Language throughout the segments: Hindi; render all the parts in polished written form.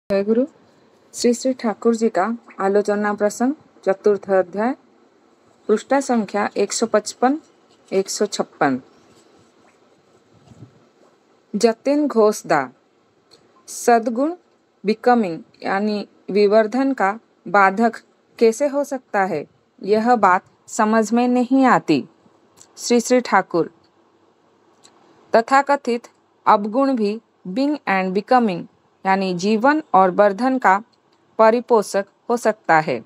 जय गुरु। श्री श्री ठाकुर जी का आलोचना प्रसंग चतुर्थ अध्याय, पृष्ठा संख्या 155-156। जतिन घोषदा सद्गुण बिकमिंग यानी विवर्धन का बाधक कैसे हो सकता है, यह बात समझ में नहीं आती। श्री श्री ठाकुर तथाकथित अवगुण भी बिंग एंड बिकमिंग यानी जीवन और वर्धन का परिपोषक हो सकता है।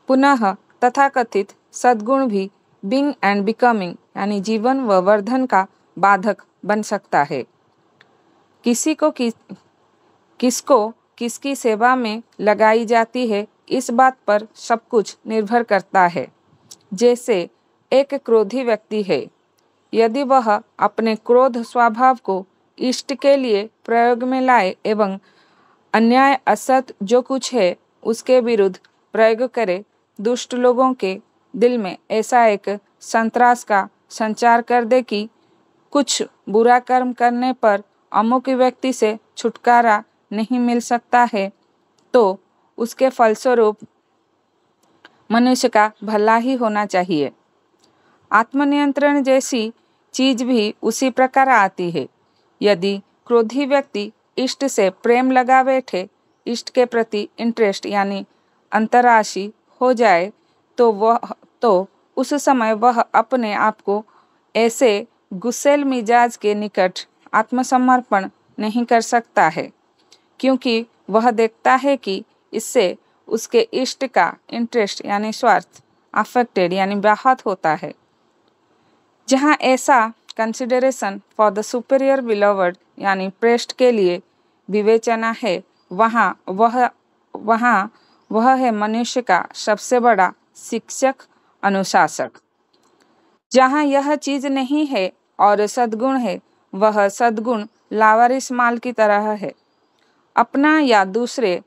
पुनः तथाकथित सद्गुण भी बिंग एंड बिकमिंग यानी जीवन व वर्धन का बाधक बन सकता है। किसको किसकी सेवा में लगाई जाती है, इस बात पर सब कुछ निर्भर करता है। जैसे एक क्रोधी व्यक्ति है, यदि वह अपने क्रोध स्वभाव को इष्ट के लिए प्रयोग में लाए एवं अन्याय असत जो कुछ है उसके विरुद्ध प्रयोग करे, दुष्ट लोगों के दिल में ऐसा एक संतरास का संचार कर दे कि कुछ बुरा कर्म करने पर अमुक व्यक्ति से छुटकारा नहीं मिल सकता है, तो उसके फलस्वरूप मनुष्य का भला ही होना चाहिए। आत्मनियंत्रण जैसी चीज भी उसी प्रकार आती है। यदि क्रोधी व्यक्ति इष्ट से प्रेम लगा बैठे, इष्ट के प्रति इंटरेस्ट यानी अंतर्राशि हो जाए, तो उस समय वह अपने आप को ऐसे गुस्सेल मिजाज के निकट आत्मसमर्पण नहीं कर सकता है, क्योंकि वह देखता है कि इससे उसके इष्ट का इंटरेस्ट यानी स्वार्थ अफेक्टेड यानी व्याहत होता है। जहाँ ऐसा कंसिडरेशन फॉर द सुपीरियर बिलोवर्ड यानी प्रेस्ट के लिए विवेचना है, वहाँ वह है मनुष्य का सबसे बड़ा शिक्षक अनुशासक। जहाँ यह चीज नहीं है और सद्गुण है, वह सद्गुण लावारिस माल की तरह है। अपना या दूसरे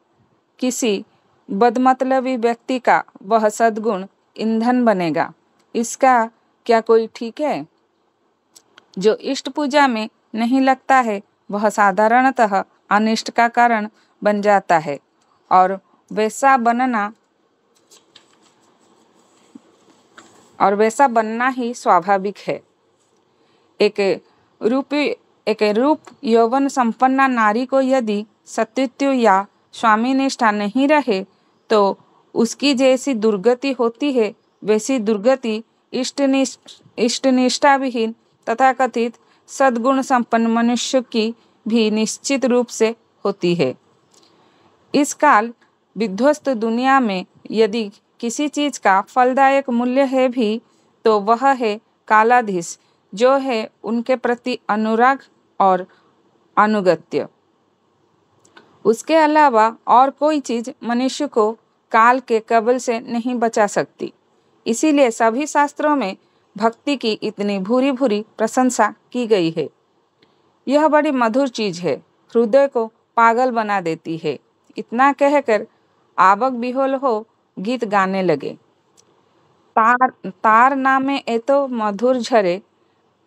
किसी बदमतलबी व्यक्ति का वह सद्गुण ईंधन बनेगा। इसका क्या कोई ठीक है? जो इष्ट पूजा में नहीं लगता है, वह साधारणतः अनिष्ट का कारण बन जाता है और वैसा बनना ही स्वाभाविक है। एक रूप यौवन संपन्ना नारी को यदि सतीत्व या स्वामी निष्ठा नहीं रहे, तो उसकी जैसी दुर्गति होती है, वैसी दुर्गति इष्टनिष्ठा विहीन तथाकथित सद्गुण संपन्न मनुष्य की भी निश्चित रूप से होती है। इस काल विध्वस्त दुनिया में यदि किसी चीज का फलदायक मूल्य है भी, तो वह है कालाधीश, जो है उनके प्रति अनुराग और अनुगत्य। उसके अलावा और कोई चीज मनुष्य को काल के कबल से नहीं बचा सकती। इसीलिए सभी शास्त्रों में भक्ति की इतनी भूरी भूरी प्रशंसा की गई है। यह बड़ी मधुर चीज है, हृदय को पागल बना देती है। इतना कहकर आवक बिहोल हो गीत गाने लगे। तार नामे ए तो मधुर झरे,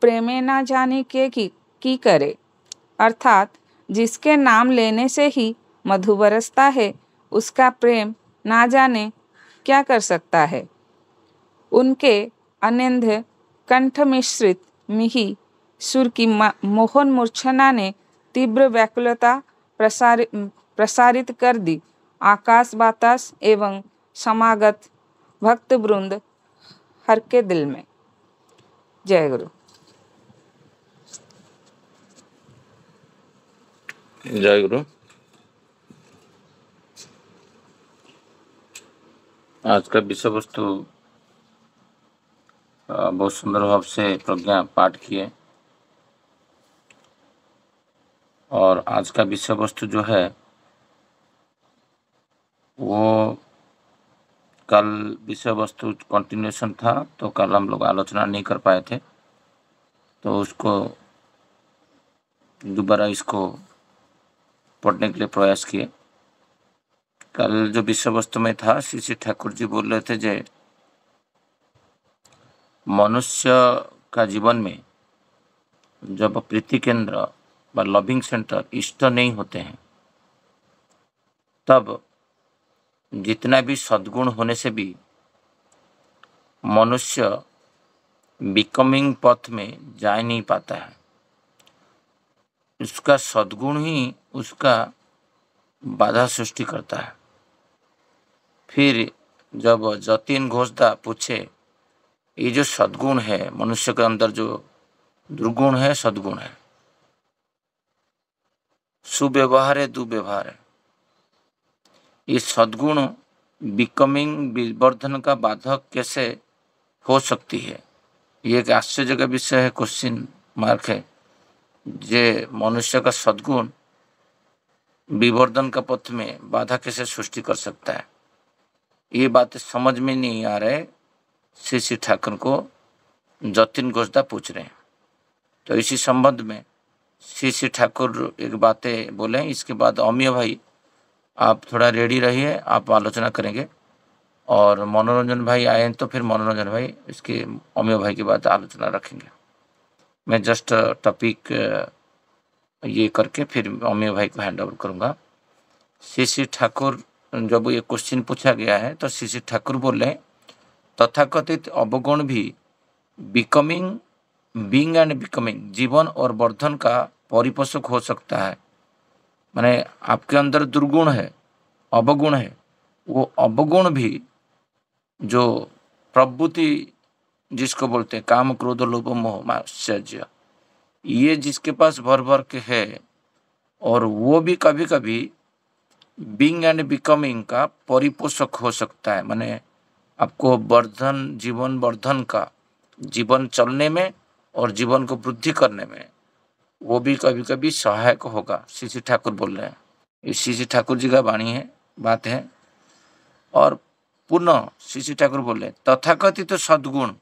प्रेमे ना जाने के की करे। अर्थात जिसके नाम लेने से ही मधु बरसता है, उसका प्रेम ना जाने क्या कर सकता है। उनके अनिंद कंठ मिश्रित मिही सुर की मोहन मूर्छना ने तीव्र व्याकुलता प्रसारित कर दी। आकाश बातास एवं समागत भक्त वृंद हर के दिल में। जय गुरु। जय गुरु। आज का विषय वस्तु बहुत सुंदर भाव से प्रज्ञा पाठ किए, और आज का विषय वस्तु जो है वो कल विषय वस्तु कंटिन्यूएशन था, तो कल हम लोग आलोचना नहीं कर पाए थे, तो उसको दोबारा इसको पढ़ने के लिए प्रयास किए। कल जो विषय वस्तु में था, श्री श्री ठाकुर जी बोल रहे थे जे मनुष्य का जीवन में जब प्रीति केंद्र व लविंग सेंटर इष्ट नहीं होते हैं, तब जितना भी सद्गुण होने से भी मनुष्य बिकमिंग पथ में जा नहीं पाता है। उसका सद्गुण ही उसका बाधा सृष्टि करता है। फिर जब जतीन घोषदा पूछे ये जो सद्गुण है मनुष्य के अंदर, जो दुर्गुण है सद्गुण है, सुव्यवहार है दुर्व्यवहार है, ये सद्गुण बिकमिंग विवर्धन का बाधक कैसे हो सकती है? ये एक आश्चर्य का विषय है, क्वेश्चन मार्क है। जे मनुष्य का सद्गुण विवर्धन का पथ में बाधा कैसे सृष्टि कर सकता है, ये बातें समझ में नहीं आ रहे। श्री श्री ठाकुर को जतिन घोषदा पूछ रहे हैं। तो इसी संबंध में श्री श्री ठाकुर एक बातें बोले। इसके बाद अमीय भाई आप थोड़ा रेडी रहिए, आप आलोचना करेंगे। और मनोरंजन भाई आए तो फिर मनोरंजन भाई इसके अमीय भाई के बाद आलोचना रखेंगे। मैं जस्ट टॉपिक ये करके फिर अमीय भाई को हैंड ओवर करूँगा। श्री श्री ठाकुर, जब ये क्वेश्चन पूछा गया है तो श्री श्री ठाकुर बोले तथाकथित अवगुण भी बिकमिंग बीइंग एंड बिकमिंग जीवन और वर्धन का परिपोषक हो सकता है। माने आपके अंदर दुर्गुण है, अवगुण है, वो अवगुण भी जो प्रवृत्ति जिसको बोलते हैं काम क्रोध लोभ मोह मात्सर्य, ये जिसके पास भर भर के है, और वो भी कभी कभी बीइंग एंड बिकमिंग का परिपोषक हो सकता है। माने आपको वर्धन, जीवन वर्धन का, जीवन चलने में और जीवन को वृद्धि करने में वो भी कभी कभी सहायक होगा। श्री श्री ठाकुर बोल रहे हैं, ये श्री श्री ठाकुर जी का वाणी है, बात है। और पुनः श्री श्री ठाकुर बोले तथाकथित तो सद्गुण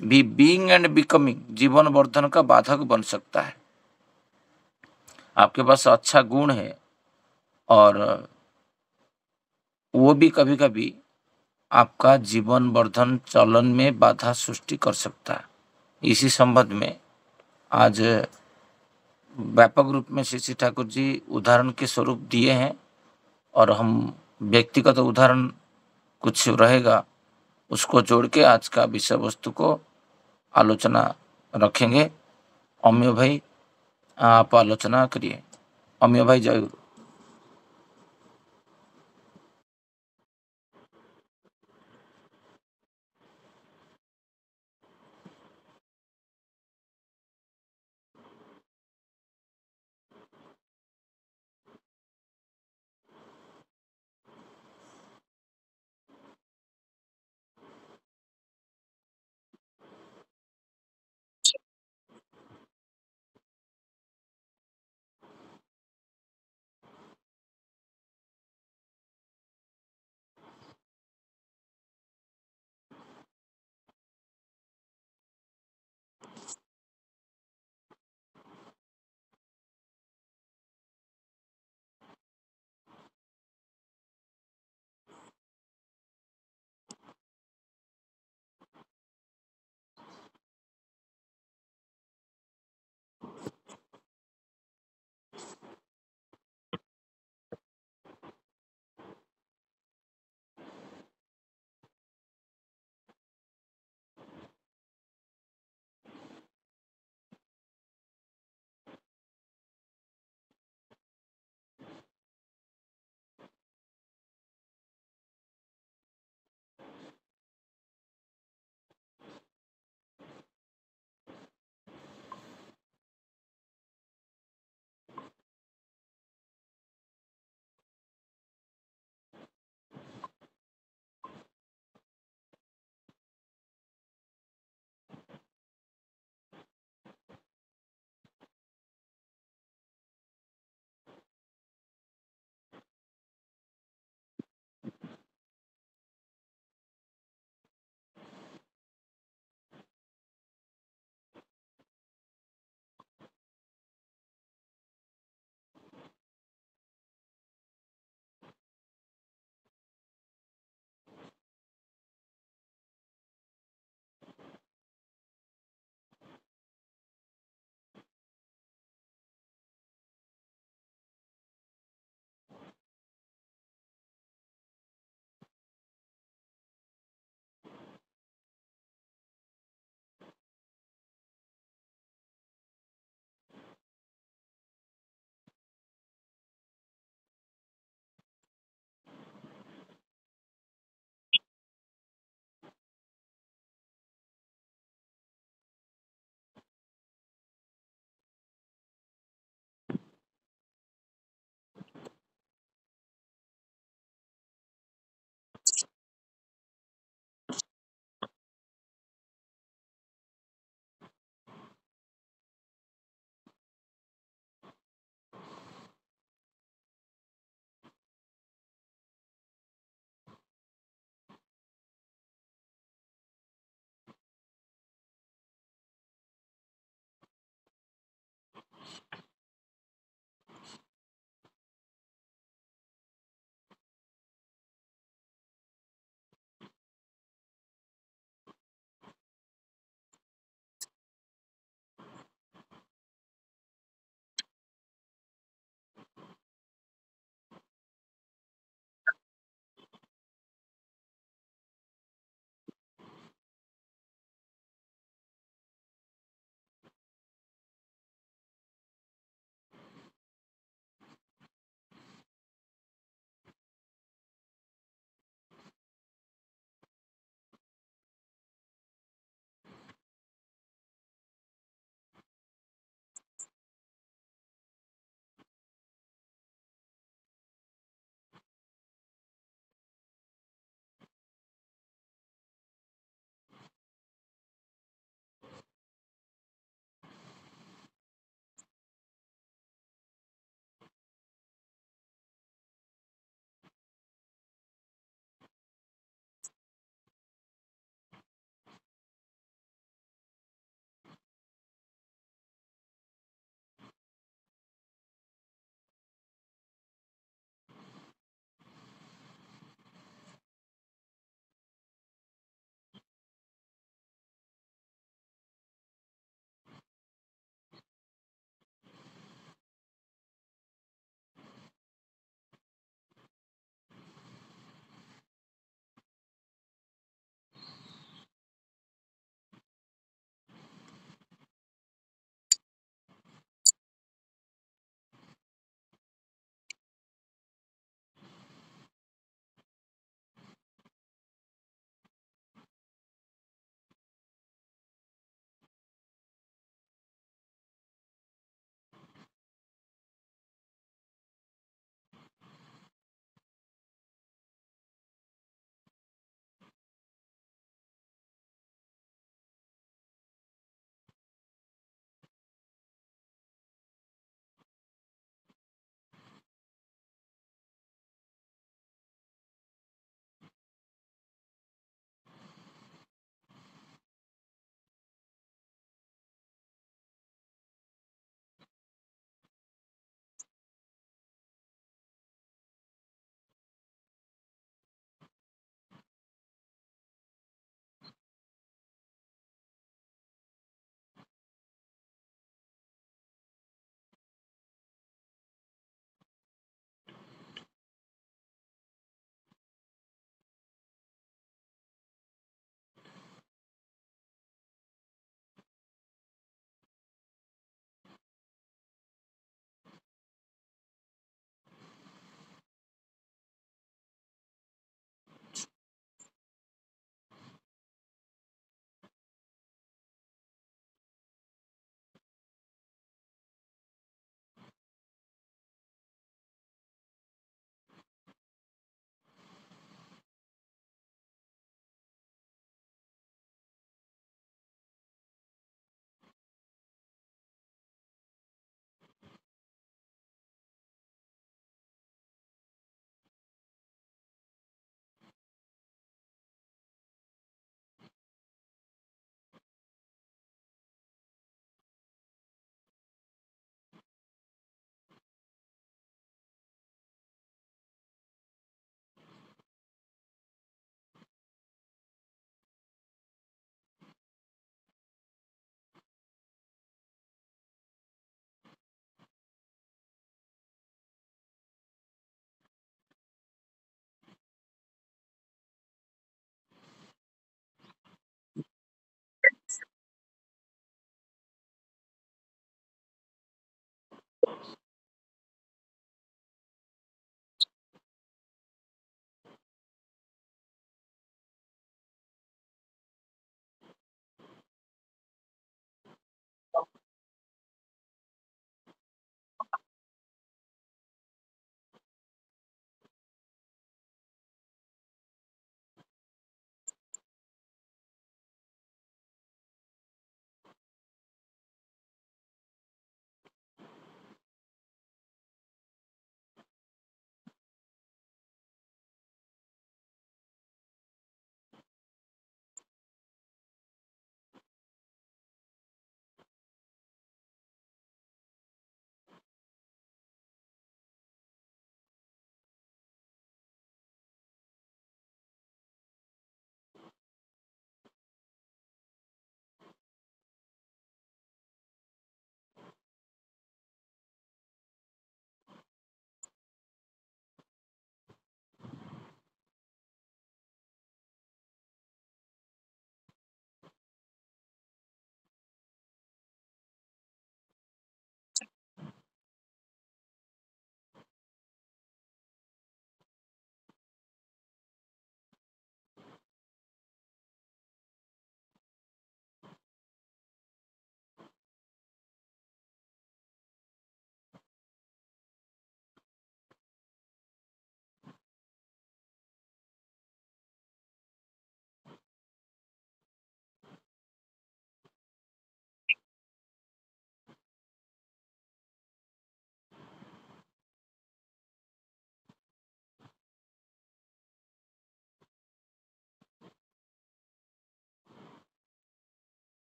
भी बीइंग एंड बिकमिंग जीवन वर्धन का बाधक बन सकता है। आपके पास अच्छा गुण है और वो भी कभी कभी आपका जीवन वर्धन चलन में बाधा सृष्टि कर सकता है। इसी संबंध में आज व्यापक रूप में श्री श्री ठाकुर जी उदाहरण के स्वरूप दिए हैं, और हम व्यक्तिगत उदाहरण कुछ रहेगा उसको जोड़ के आज का विषय वस्तु को आलोचना रखेंगे। अमीय भाई आप आलोचना करिए। अमीय भाई जय गुरु।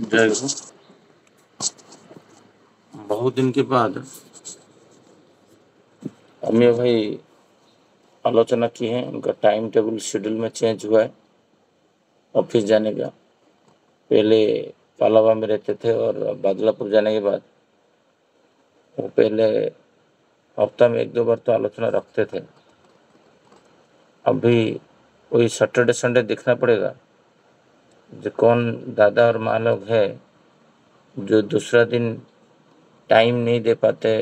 जय गुरु। बहुत दिन के बाद अमीय भाई आलोचना की है। उनका टाइम टेबल शेड्यूल में चेंज हुआ है ऑफिस जाने का। पहले पालावा में रहते थे और बादलापुर जाने के बाद वो पहले हफ्ता में 1-2 बार तो आलोचना रखते थे। अभी वही सैटरडे संडे देखना पड़ेगा जो कौन दादा और माँ लोग है जो दूसरा दिन टाइम नहीं दे पाते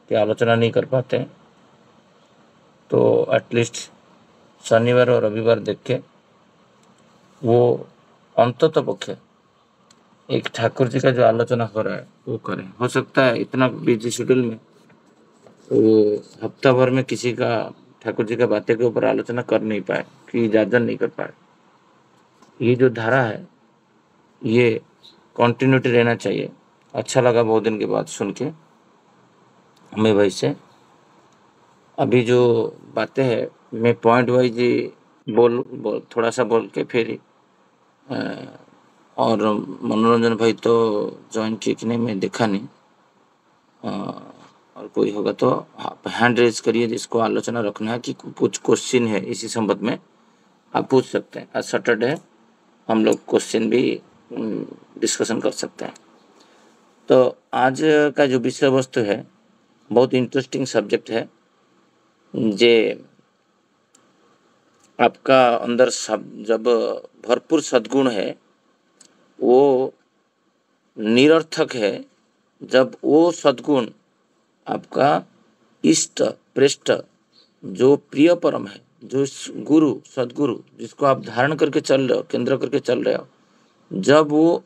कि आलोचना नहीं कर पाते, तो एटलीस्ट शनिवार और रविवार देख के वो अंततः पक्षे एक ठाकुर जी का जो आलोचना हो रहा है वो करें। हो सकता है इतना बिजी शेड्यूल में वो हफ्ता भर में किसी का ठाकुर जी का बातें के ऊपर आलोचना कर नहीं पाए कि इजाजत नहीं कर पाए। ये जो धारा है ये कंटिन्यूटी रहना चाहिए। अच्छा लगा बहुत दिन के बाद सुन के हमें भाई से। अभी जो बातें हैं मैं पॉइंट वाइज बोल थोड़ा सा बोल के फिर और मनोरंजन भाई तो ज्वाइन किए कि नहीं मैं देखा नहीं। और कोई होगा तो आप हैंड रेज करिए जिसको आलोचना रखना है कि कुछ क्वेश्चन है इसी संबंध में आप पूछ सकते हैं। आज सैटरडे है, हम लोग क्वेश्चन भी डिस्कशन कर सकते हैं। तो आज का जो विषय वस्तु है बहुत इंटरेस्टिंग सब्जेक्ट है। जे आपका अंदर सब जब भरपूर सद्गुण है वो निरर्थक है जब वो सद्गुण आपका इष्ट पृष्ठ जो प्रिय परम है, जो गुरु सद्गुरु जिसको आप धारण करके चल रहे हो, केंद्र करके चल रहे हो, जब वो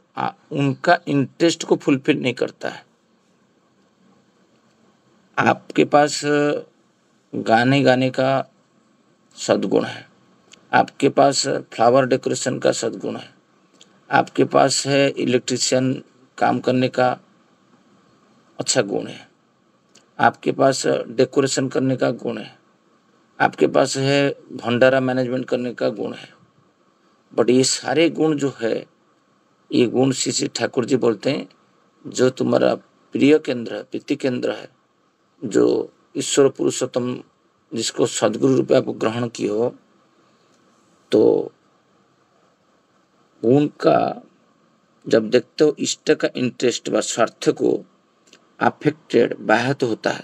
उनका इंटरेस्ट को फुलफिल नहीं करता है। आपके पास गाने का सद्गुण है, आपके पास फ्लावर डेकोरेशन का सद्गुण है, आपके पास है इलेक्ट्रिशियन काम करने का अच्छा गुण है, आपके पास डेकोरेशन करने का गुण है, आपके पास है भंडारा मैनेजमेंट करने का गुण है। बट ये सारे गुण जो है ये गुण श्री ठाकुर जी बोलते हैं जो तुम्हारा प्रिय केंद्र है, प्रीति केंद्र है, जो ईश्वर पुरुषोत्तम जिसको सदगुरु रूपे आप ग्रहण किए हो, तो उनका जब देखते हो इष्ट का इंटरेस्ट व स्वार्थ को अफेक्टेड बाहत होता है,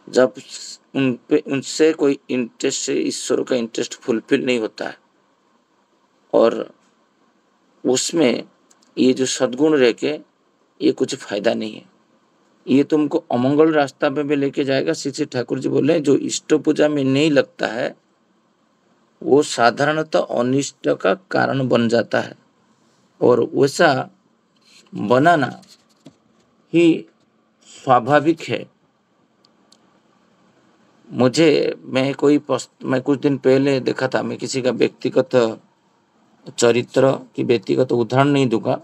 जब उनसे कोई इंटरेस्ट से ईश्वर का इंटरेस्ट फुलफिल नहीं होता है और उसमें ये जो सद्गुण रह के ये कुछ फायदा नहीं है, ये तुमको अमंगल रास्ता पे भी लेके जाएगा। श्री ठाकुर जी बोले जो इष्ट पूजा में नहीं लगता है वो साधारणतः अनिष्ट का कारण बन जाता है और वैसा बनाना ही स्वाभाविक है। मैं कुछ दिन पहले देखा था, मैं किसी का व्यक्तिगत चरित्र की व्यक्तिगत उदाहरण नहीं दूंगा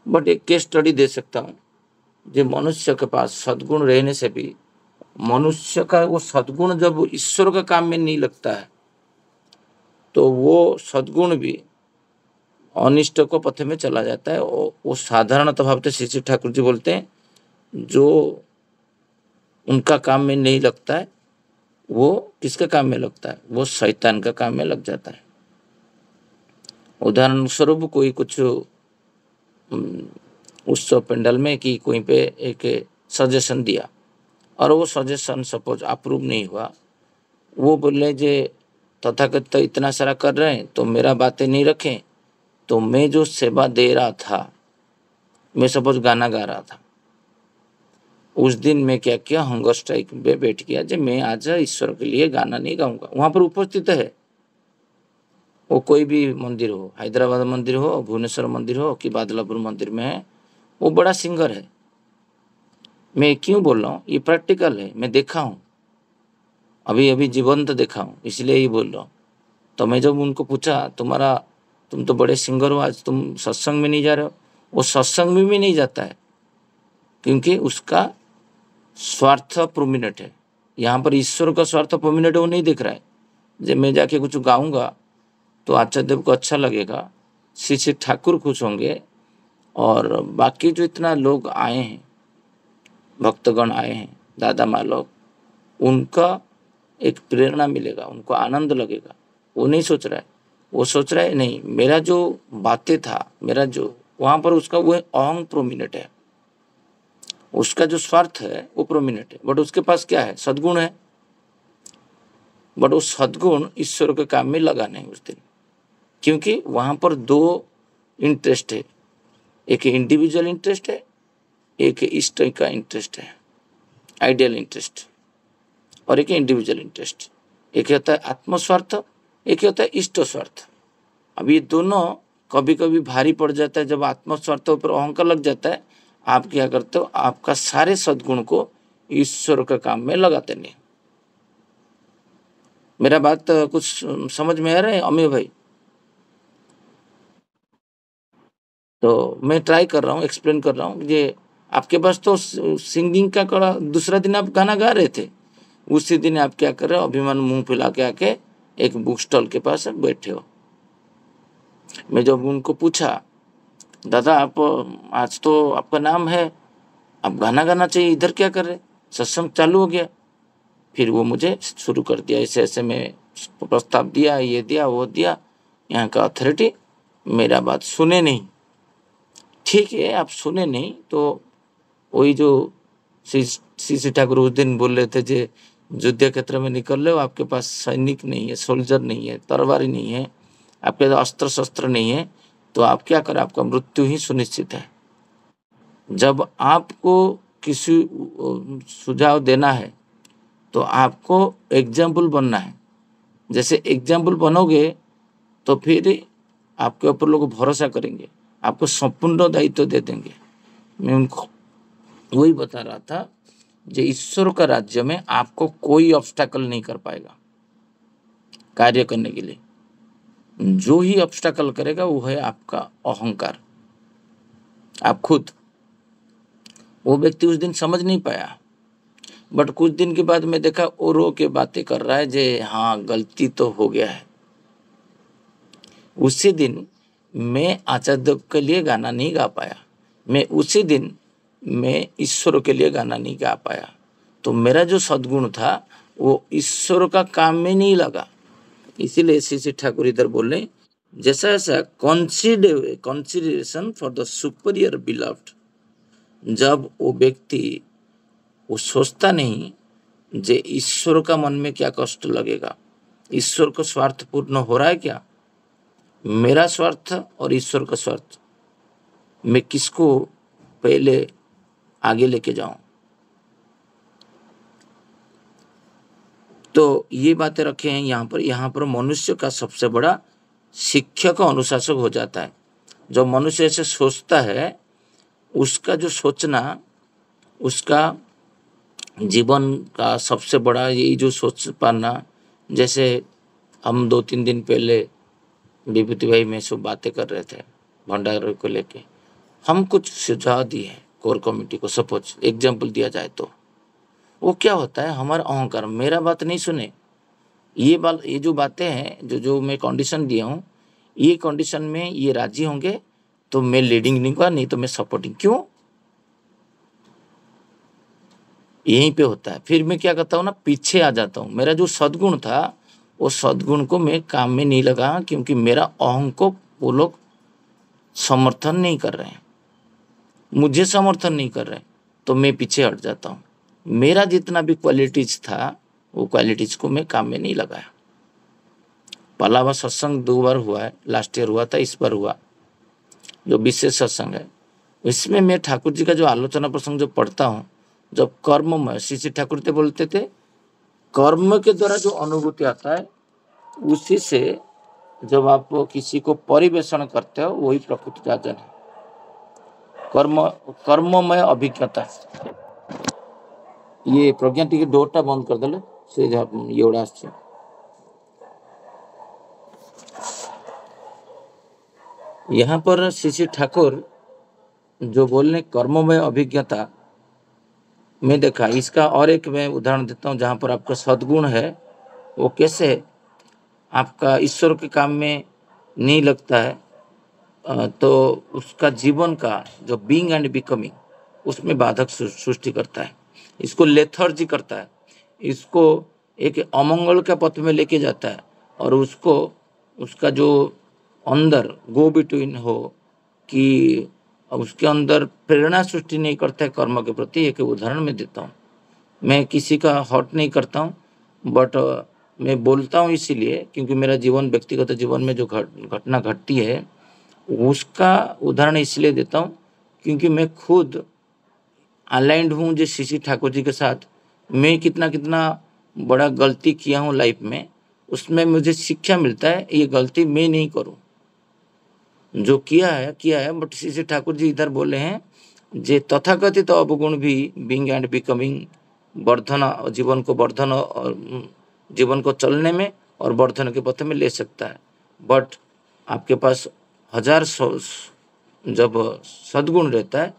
बट एक केस स्टडी दे सकता हूँ। जो मनुष्य के पास सद्गुण रहने से भी मनुष्य का वो सद्गुण जब ईश्वर का काम में नहीं लगता है तो वो सद्गुण भी अनिष्ट को पथ में चला जाता है। वो साधारणतः भावते श्री ठाकुर जी बोलते हैं जो उनका काम में नहीं लगता है वो किसके काम में लगता है, वो शैतान का काम में लग जाता है। उदाहरण स्वरूप कोई कुछ उत्सव पंडाल में कि कोई पे एक सजेशन दिया और वो सजेशन सपोज अप्रूव नहीं हुआ, वो बोले जे तथाकथित तो इतना सारा कर रहे हैं तो मेरा बातें नहीं रखें, तो मैं जो सेवा दे रहा था, मैं सपोज गाना गा रहा था, उस दिन मैं क्या किया, हंगर स्ट्राइक में बैठ गया जो मैं आज ईश्वर के लिए गाना नहीं गाऊंगा। वहां पर उपस्थित है वो कोई भी मंदिर हो, हैदराबाद मंदिर हो, भुवनेश्वर मंदिर हो कि बादलापुर मंदिर में है, वो बड़ा सिंगर है। मैं क्यों बोल रहा हूँ, ये प्रैक्टिकल है, मैं देखा हूँ, अभी जीवंत देखा हूँ, इसलिए ही बोल रहा हूँ। तो मैं जब उनको पूछा तुम तो बड़े सिंगर हो, आज तुम सत्संग में नहीं जा रहे हो, वो सत्संग में भी नहीं जाता है क्योंकि उसका स्वार्थ प्रोमिनेंट है। यहाँ पर ईश्वर का स्वार्थ प्रोमिनेंट वो नहीं देख रहा है। जब मैं जाके कुछ गाऊंगा तो आचार्य देव को अच्छा लगेगा, श्री ठाकुर खुश होंगे, और बाकी जो इतना लोग आए हैं, भक्तगण आए हैं, दादा माँ लोग, उनका एक प्रेरणा मिलेगा, उनको आनंद लगेगा। वो नहीं सोच रहा है, वो सोच रहा है नहीं मेरा जो बातें था, मेरा जो वहाँ पर उसका वो अहंग प्रोमिनेंट है, उसका जो स्वार्थ है वो प्रोमिनेंट है। बट उसके पास क्या है? सद्गुण है। बट वो सद्गुण ईश्वर के काम में लगा नहीं उस दिन, क्योंकि वहाँ पर दो इंटरेस्ट है, एक इंडिविजुअल इंटरेस्ट है, एक इष्ट का इंटरेस्ट है, आइडियल इंटरेस्ट, और एक इंडिविजुअल इंटरेस्ट। एक होता है आत्मस्वार्थ, एक होता है इष्ट स्वार्थ। अब ये दोनों कभी कभी भारी पड़ जाता है। जब आत्मस्वार्थ पर अहंकार लग जाता है, आप क्या करते हो? आपका सारे सद्गुण को ईश्वर के काम में लगाते नहीं। मेरा बात कुछ समझ में आ रहा है अमीय भाई? तो मैं ट्राई कर रहा हूँ, एक्सप्लेन कर रहा हूँ। ये आपके पास तो सिंगिंग का कड़ा, दूसरा दिन आप गाना गा रहे थे, उसी दिन आप क्या कर रहे हो? अभिमान मुंह फैला के आके एक बुक स्टॉल के पास बैठे हो। मैं जब उनको पूछा, दादा आप आज तो आपका नाम है, आप गाना गाना चाहिए, इधर क्या कर रहे? सत्संग चालू हो गया। फिर वो मुझे शुरू कर दिया, ऐसे ऐसे मैं प्रस्ताव दिया, ये दिया वो दिया। यहाँ का अथॉरिटी मेरा बात सुने नहीं। ठीक है, आप सुने नहीं तो वही जो श्री ठाकुर उस दिन बोल रहे थे, जे युद्ध क्षेत्र में निकल रहे हो, आपके पास सैनिक नहीं है, सोल्जर नहीं है, तलवार नहीं है, आपके पास अस्त्र शस्त्र नहीं है, तो आप क्या करें? आपका मृत्यु ही सुनिश्चित है। जब आपको किसी सुझाव देना है तो आपको एग्जाम्पल बनना है। जैसे एग्जाम्पल बनोगे तो फिर आपके ऊपर लोग भरोसा करेंगे, आपको संपूर्ण दायित्व दे देंगे। मैं उनको वही बता रहा था, जो ईश्वर का राज्य में आपको कोई ऑब्स्टैकल नहीं कर पाएगा कार्य करने के लिए। जो ही ऑब्स्टैकल करेगा वो है आपका अहंकार, आप खुद। वो व्यक्ति उस दिन समझ नहीं पाया, बट कुछ दिन के बाद मैं देखा वो रो के बातें कर रहा है, जे हाँ गलती तो हो गया है। उसी दिन मैं आचार्य के लिए गाना नहीं गा पाया, मैं उसी दिन मैं ईश्वर के लिए गाना नहीं गा पाया। तो मेरा जो सद्गुण था वो ईश्वर का काम में नहीं लगा। इसीलिए श्री ठाकुर इधर बोल रहे, जैसा ऐसा consideration for the superior beloved. जब वो व्यक्ति वो सोचता नहीं जे ईश्वर का मन में क्या कष्ट लगेगा, ईश्वर का स्वार्थ पूर्ण हो रहा है क्या, मेरा स्वार्थ और ईश्वर का स्वार्थ, मैं किसको पहले आगे लेके जाऊं। तो ये बातें रखे हैं यहाँ पर मनुष्य का सबसे बड़ा शिक्षक और अनुशासक हो जाता है। जो मनुष्य ऐसे सोचता है, उसका जो सोचना, उसका जीवन का सबसे बड़ा यही जो सोच पाना। जैसे हम 2-3 दिन पहले विभूति भाई में सब बातें कर रहे थे भंडारे को लेके, हम कुछ सुझाव दिए कोर कमेटी को। सपोज एग्जाम्पल दिया जाए तो वो क्या होता है, हमारा अहंकार मेरा बात नहीं सुने। ये जो बातें हैं, जो मैं कंडीशन दिया हूँ, ये कंडीशन में ये राजी होंगे तो मैं लीडिंग नहीं हुआ, नहीं तो मैं सपोर्टिंग। क्यों? यहीं पे होता है। फिर मैं क्या करता हूँ ना, पीछे आ जाता हूँ। मेरा जो सद्गुण था वो सद्गुण को मैं काम में नहीं लगा, क्योंकि मेरा अहंग को वो लोग समर्थन नहीं कर रहे हैं, मुझे समर्थन नहीं कर रहे, तो मैं पीछे हट जाता हूँ। मेरा जितना भी क्वालिटीज था वो क्वालिटीज को मैं काम में नहीं लगाया। पहला सत्संग 2 बार हुआ है, लास्ट ईयर हुआ था, इस बार हुआ जो विशेष सत्संग है। इसमें मैं ठाकुर जी का जो आलोचना प्रसंग जो पढ़ता हूँ, जब कर्म में श्री ठाकुर जी बोलते थे, कर्म के द्वारा जो अनुभूति आता है, उसी से जब आप किसी को परिवेषण करते हो, वही प्रकृति जाजन है। कर्ममय अभिज्ञता। ये प्रज्ञा टी डोरटा बंद कर देले से एवढा आछे। यहाँ पर श्री ठाकुर जो बोलने कर्ममय अभिज्ञता में देखा, इसका और एक मैं उदाहरण देता हूँ, जहाँ पर आपका सद्गुण है वो कैसे आपका ईश्वर के काम में नहीं लगता है, तो उसका जीवन का जो बीइंग एंड बिकमिंग उसमें बाधक सृष्टि करता है, इसको लेथर्जी करता है, इसको एक अमंगल के पथ में लेके जाता है और उसको उसका जो अंदर गो बिटवीन हो कि उसके अंदर प्रेरणा सृष्टि नहीं करता है कर्म के प्रति। एक उदाहरण मैं देता हूँ, मैं किसी का हर्ट नहीं करता हूँ, बट मैं बोलता हूँ इसीलिए क्योंकि मेरा जीवन व्यक्तिगत जीवन में जो घटना घटती है उसका उदाहरण इसलिए देता हूँ क्योंकि मैं खुद अलाइंड हूँ जो श्री ठाकुर जी के साथ। मैं कितना कितना बड़ा गलती किया हूँ लाइफ में, उसमें मुझे शिक्षा मिलता है ये गलती मैं नहीं करूँ, जो किया है। बट श्री ठाकुर जी इधर बोले हैं जे तथाकथित तो अवगुण भी बीइंग एंड बिकमिंग वर्धन, जीवन को वर्धन और जीवन को चलने में और वर्धन के पथ में ले सकता है। बट आपके पास हजार जब सद्गुण रहता है,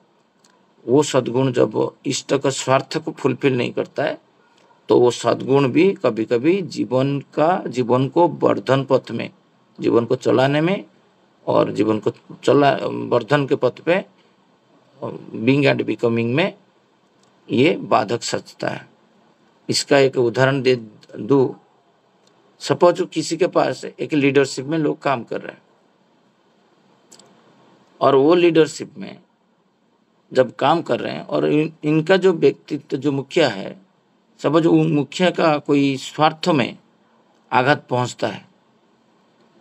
वो सद्गुण जब इष्ट का स्वार्थ को फुलफिल नहीं करता है तो वो सद्गुण भी कभी कभी जीवन को वर्धन पथ में, जीवन को चलाने में और जीवन को वर्धन के पथ पे बीइंग एंड बिकमिंग में ये बाधक सचता है। इसका एक उदाहरण दे दूं, सपोज किसी के पास एक लीडरशिप में लोग काम कर रहे हैं और वो लीडरशिप में जब काम कर रहे हैं और इनका जो व्यक्तित्व जो मुखिया है, सपोज मुखिया का कोई स्वार्थ में आघात पहुंचता है।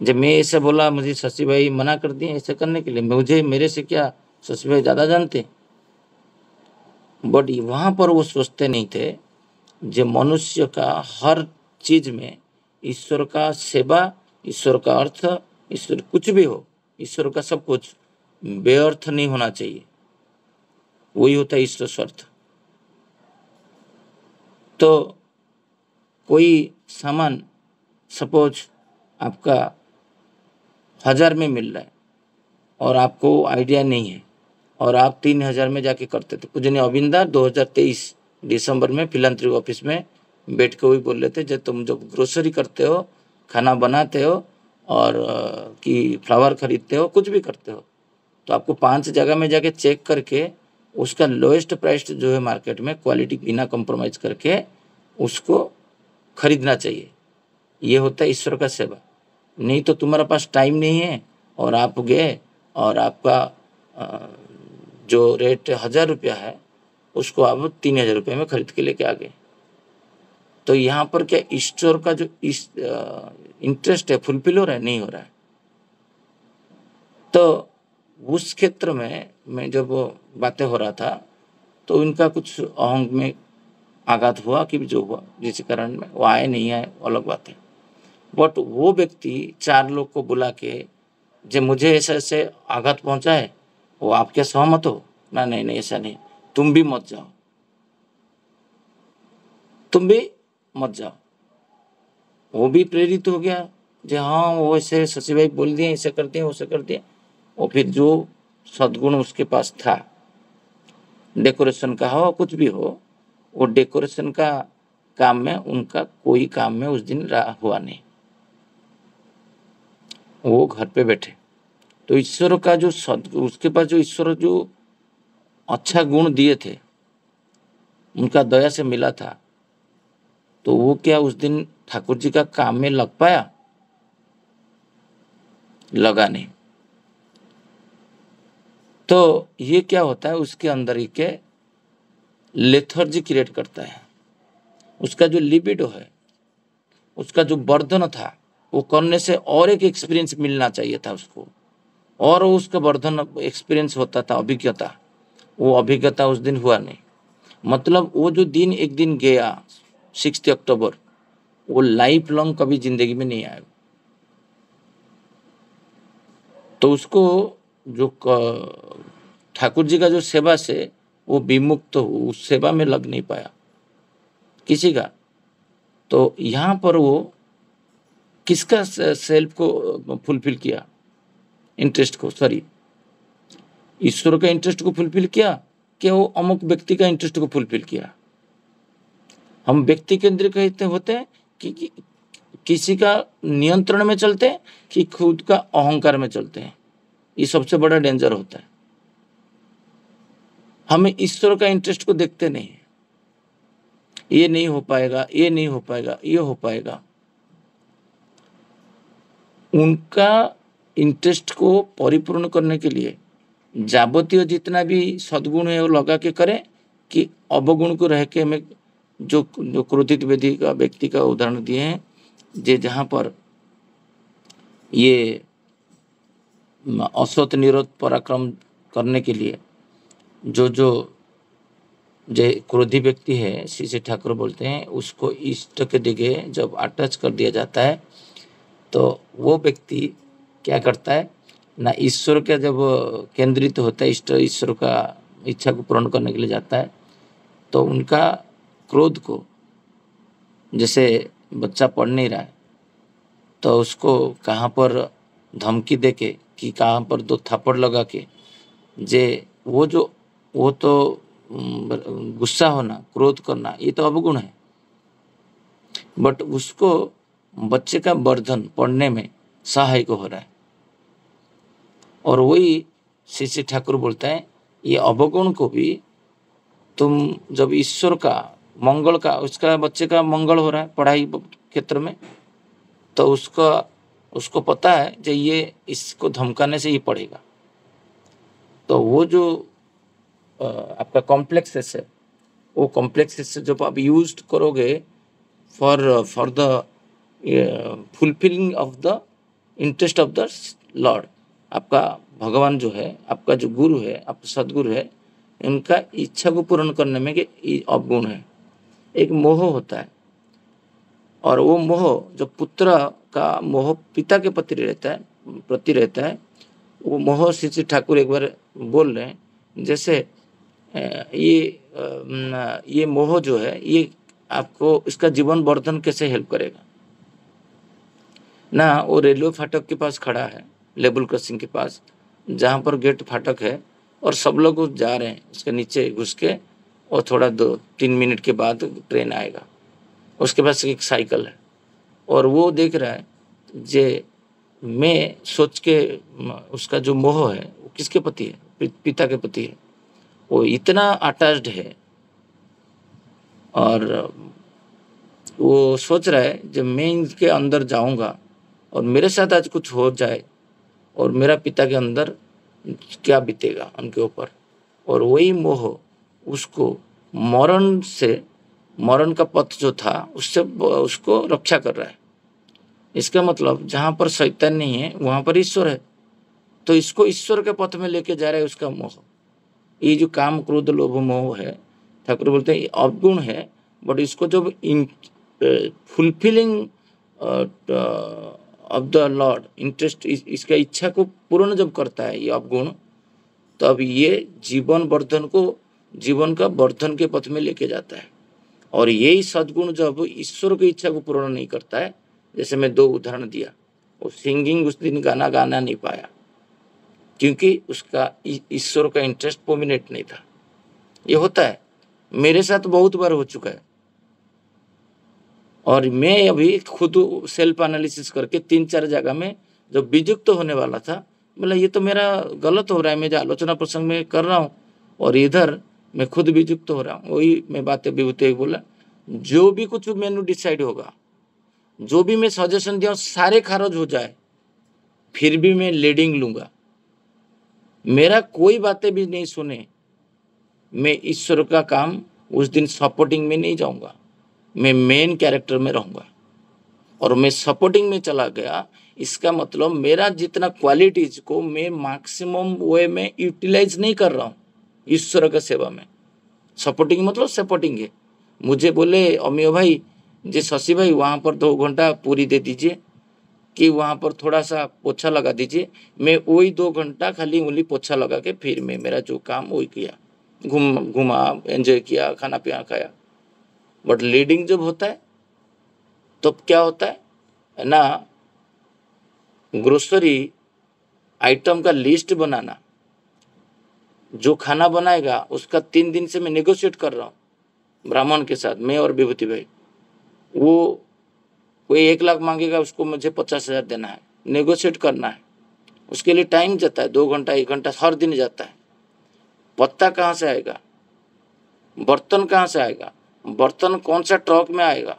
जब मैं ऐसे बोला, मुझे शशि भाई मना कर दिए ऐसे करने के लिए, मुझे मेरे से क्या शशि भाई ज़्यादा जानते, बट वहाँ पर वो सोचते नहीं थे जो मनुष्य का हर चीज में ईश्वर का सेवा, ईश्वर का अर्थ, ईश्वर कुछ भी हो, ईश्वर का सब कुछ बेअर्थ नहीं होना चाहिए, वही होता है ईश्वर स्वार्थ। तो कोई सामान सपोज आपका 1000 में मिल रहा है और आपको आइडिया नहीं है और आप 3000 में जाके करते थे। पूजनीय अविंदा 2023 दिसंबर में फिलैंथ्रोपी ऑफिस में बैठ के वही बोल रहे थे, जब तुम जब ग्रोसरी करते हो, खाना बनाते हो और कि फ्लावर खरीदते हो, कुछ भी करते हो, तो आपको 5 जगह में जाके चेक करके उसका लोएस्ट प्राइस जो है मार्केट में, क्वालिटी बिना कंप्रोमाइज करके उसको खरीदना चाहिए। ये होता है ईश्वर का सेवा। नहीं तो तुम्हारे पास टाइम नहीं है और आप गए और आपका जो रेट 1000 रुपया है उसको आप 3000 रुपये में खरीद के लेके आ गए। तो यहाँ पर क्या ईश्वर का जो इंटरेस्ट है फुलफिल हो रहा है? नहीं हो रहा है। तो उस क्षेत्र में मैं जब बातें हो रहा था तो इनका कुछ अहंग में आघात हुआ कि जो हुआ, जिस कारण में वो आए नहीं आए अलग बात है। बट वो व्यक्ति 4 लोग को बुला के जो मुझे ऐसे ऐसे आघात पहुंचा है, वो आप क्या सहमत हो? ना, नहीं ऐसा नहीं, तुम भी मत जाओ, तुम भी मत जाओ। वो भी प्रेरित हो गया जो हाँ वो ऐसे शशि भाई बोल दिए, ऐसे कर दिए, वैसे कर दिए। और फिर जो सद्गुण उसके पास था, डेकोरेशन का हो कुछ भी हो, वो डेकोरेशन का काम में उनका कोई काम में उस दिन हुआ नहीं, वो घर पे बैठे। तो ईश्वर का जो उसके पास जो ईश्वर जो अच्छा गुण दिए थे, उनका दया से मिला था, तो वो क्या उस दिन ठाकुर जी का काम में लग पाया? लगा नहीं। तो ये क्या होता है, उसके अंदर ही के लेथर्जी क्रिएट करता है। उसका जो लिबिडो है, उसका जो वर्धन था, वो करने से और एक एक्सपीरियंस मिलना चाहिए था उसको, और उसका वर्धन एक्सपीरियंस होता था, अभिज्ञता। वो अभिज्ञता उस दिन हुआ नहीं। मतलब वो जो दिन एक दिन गया 6 अक्टूबर, वो लाइफ लॉन्ग कभी जिंदगी में नहीं आएगा। तो उसको जो ठाकुर जी का जो सेवा से वो विमुक्त हो, उस सेवा में लग नहीं पाया किसी का। तो यहाँ पर वो किसका सेल्फ को फुलफिल किया, इंटरेस्ट को, सॉरी ईश्वर का इंटरेस्ट को फुलफिल किया कि वो अमुक व्यक्ति का इंटरेस्ट को फुलफिल किया। हम व्यक्ति केंद्रित कहते होते हैं कि किसी का नियंत्रण में चलते हैं कि खुद का अहंकार में चलते हैं। ये सबसे बड़ा डेंजर होता है। हमें ईश्वर का इंटरेस्ट को देखते नहीं, ये नहीं हो पाएगा, ये नहीं हो पाएगा, ये हो पाएगा। उनका इंटरेस्ट को परिपूर्ण करने के लिए जाबतीय जितना भी सद्गुण है वो लगा के करे, कि अवगुण को रह के हमें जो क्रोधित व्यक्ति का उदाहरण दिए हैं, जे जहाँ पर ये असत निरोध पराक्रम करने के लिए जो क्रोधी व्यक्ति है, श्री श्री ठाकुर बोलते हैं, उसको इष्ट के दिगे जब अटैच कर दिया जाता है तो वो व्यक्ति क्या करता है ना, ईश्वर का जब केंद्रित होता है, इष्ट ईश्वर का इच्छा को पूर्ण करने के लिए जाता है, तो उनका क्रोध को, जैसे बच्चा पढ़ नहीं रहा है तो उसको कहाँ पर धमकी दे के, कि कहाँ पर 2 थप्पड़ लगा के, वो तो गुस्सा होना, क्रोध करना, ये तो अवगुण है, बट उसको बच्चे का वर्धन पढ़ने में सहायक हो रहा है। और वही श्री श्री ठाकुर बोलता है, ये अवगुण को भी तुम जब ईश्वर का मंगल का, उसका बच्चे का मंगल हो रहा है पढ़ाई क्षेत्र में, तो उसको पता है जो ये इसको धमकाने से ही पढ़ेगा, तो वो जो आपका कॉम्प्लेक्सेस है, वो कॉम्प्लेक्सेस जब आप यूज करोगे for the fulfilling of the interest of the Lord, आपका भगवान जो है, आपका जो गुरु है, आपका सदगुरु है, इनका इच्छा को पूर्ण करने में कि अवगुण है, एक मोह होता है। और वो मोह जो पुत्र का मोह पिता के प्रति रहता है, वो मोह श्री श्री ठाकुर एक बार बोल रहे हैं, जैसे ये मोह जो है, ये आपको इसका जीवन वर्धन कैसे हेल्प करेगा ना। वो रेलवे फाटक के पास खड़ा है, लेवल क्रॉसिंग के पास, जहाँ पर गेट फाटक है, और सब लोग जा रहे हैं उसके नीचे घुस के, और थोड़ा 2-3 मिनट के बाद ट्रेन आएगा। उसके पास एक साइकिल है, और वो देख रहा है, जे मैं सोच के उसका जो मोह है वो किसके प्रति है, पिता के प्रति है, वो इतना अटैच्ड है, और वो सोच रहा है जब मैं इनके अंदर जाऊंगा और मेरे साथ आज कुछ हो जाए, और मेरा पिता के अंदर क्या बीतेगा उनके ऊपर। और वही मोह उसको मरण का पथ जो था उससे उसको रक्षा कर रहा है। इसका मतलब जहाँ पर शैतान नहीं है वहाँ पर ईश्वर है, तो इसको ईश्वर के पथ में लेके जा रहा है उसका मोह। ये जो काम क्रोध लोभ मोह है, ठाकुर बोलते हैं ये अवगुण है, बट इसको जब fulfilling of the Lord interest, इसका इच्छा को पूर्ण जब करता है ये अवगुण, तब ये जीवन का वर्धन के पथ में लेके जाता है। और यही सद्गुण जब ईश्वर की इच्छा को पूर्ण नहीं करता है, जैसे मैं 2 उदाहरण दिया, वो सिंगिंग उस दिन गाना नहीं पाया, क्योंकि उसका ईश्वर का इंटरेस्ट प्रोमिनेंट नहीं था। ये होता है, मेरे साथ बहुत बार हो चुका है, और मैं अभी खुद सेल्फ एनालिसिस करके 3-4 जगह में जब विजुक्त होने वाला था, बोला ये तो मेरा गलत हो रहा है, मैं जो आलोचना प्रसंग में कर रहा हूँ और इधर मैं खुद विजुक्त हो रहा हूँ। वही मैं बातें विभूति बोला, जो भी कुछ मैंने डिसाइड होगा, जो भी मैं सजेशन दिया सारे खारिज हो जाए, फिर भी मैं लीडिंग लूंगा, मेरा कोई बातें भी नहीं सुने, मैं ईश्वर का काम उस दिन सपोर्टिंग में नहीं जाऊंगा, मैं मेन कैरेक्टर में रहूंगा। और मैं सपोर्टिंग में चला गया, इसका मतलब मेरा जितना क्वालिटीज को मैं मैक्सिमम वे में यूटिलाइज नहीं कर रहा हूँ ईश्वर का सेवा में। सपोर्टिंग मतलब सपोर्टिंग है। मुझे बोले अमियो भाई जी, शशि भाई वहाँ पर 2 घंटा पूरी दे दीजिए, कि वहाँ पर थोड़ा सा पोछा लगा दीजिए, मैं वही 2 घंटा खाली उंगली पोछा लगा के फिर मैं मेरा जो काम वही किया, घुमा एंजॉय किया, खाना पीना खाया। बट लीडिंग जब होता है तो क्या होता है ना, ग्रोसरी आइटम का लिस्ट बनाना, जो खाना बनाएगा उसका 3 दिन से मैं नेगोशिएट कर रहा हूँ ब्राह्मण के साथ, मैं और विभूति भाई। वो कोई 1 लाख मांगेगा, उसको मुझे 50,000 देना है, नेगोशिएट करना है। उसके लिए टाइम जाता है, 2 घंटा 1 घंटा हर दिन जाता है। पत्ता कहाँ से आएगा, बर्तन कहाँ से आएगा, बर्तन कौन सा ट्रक में आएगा,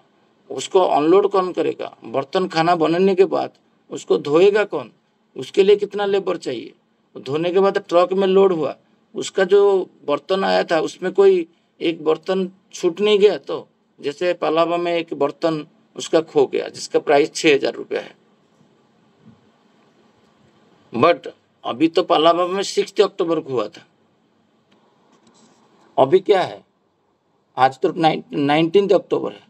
उसको अनलोड कौन करेगा, बर्तन खाना बनने के बाद उसको धोएगा कौन, उसके लिए कितना लेबर चाहिए, धोने के बाद ट्रक में लोड हुआ, उसका जो बर्तन आया था उसमें कोई एक बर्तन छूट नहीं गया। तो जैसे पालावा में एक बर्तन उसका खो गया जिसका प्राइस 6,000 रुपया है, बट अभी तो पालावा में 6 अक्टूबर को हुआ था, अभी क्या है, आज तो 19 अक्टूबर है,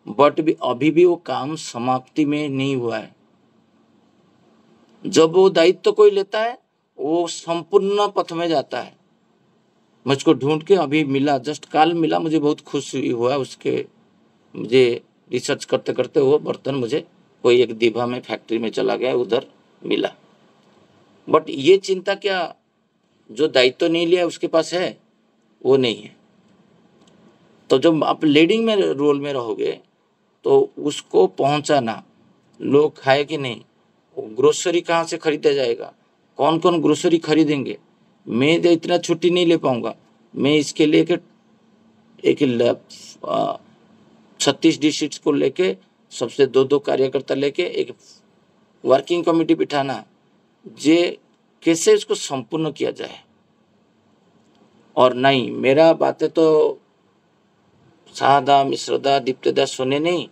बट भी अभी भी वो काम समाप्ति में नहीं हुआ है। जब वो दायित्व कोई लेता है वो संपूर्ण पथ में जाता है। मुझको ढूंढ के अभी मिला, जस्ट काल मिला, मुझे बहुत खुशी हुआ उसके, मुझे रिसर्च करते करते वो बर्तन मुझे कोई एक दीभा में फैक्ट्री में चला गया, उधर मिला। बट ये चिंता क्या, जो दायित्व नहीं लिया उसके पास है वो नहीं है। तो जब आप लीडिंग में रोल में रहोगे तो उसको पहुंचाना, लोग खाए कि नहीं, ग्रोसरी कहाँ से खरीदा जाएगा, कौन कौन ग्रोसरी खरीदेंगे, मैं तो इतना छुट्टी नहीं ले पाऊंगा, मैं इसके लिए एक 36 डिस्ट्रिक्ट को लेके सबसे 2-2 कार्यकर्ता लेके एक वर्किंग कमेटी बिठाना, जे कैसे इसको संपूर्ण किया जाए। और नहीं, मेरा बातें तो शाहदा मिश्रदा दीप्तदा सुने नहीं,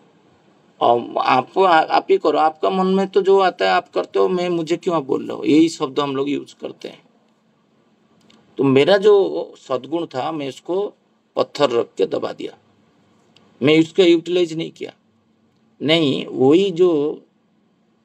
और आप ही करो, आपका मन में तो जो आता है आप करते हो, मैं मुझे क्यों आप बोल रहे हो, यही शब्द हम लोग यूज करते हैं। तो मेरा जो सद्गुण था मैं उसको पत्थर रख के दबा दिया, मैं उसका यूटिलाइज नहीं किया। नहीं, वही जो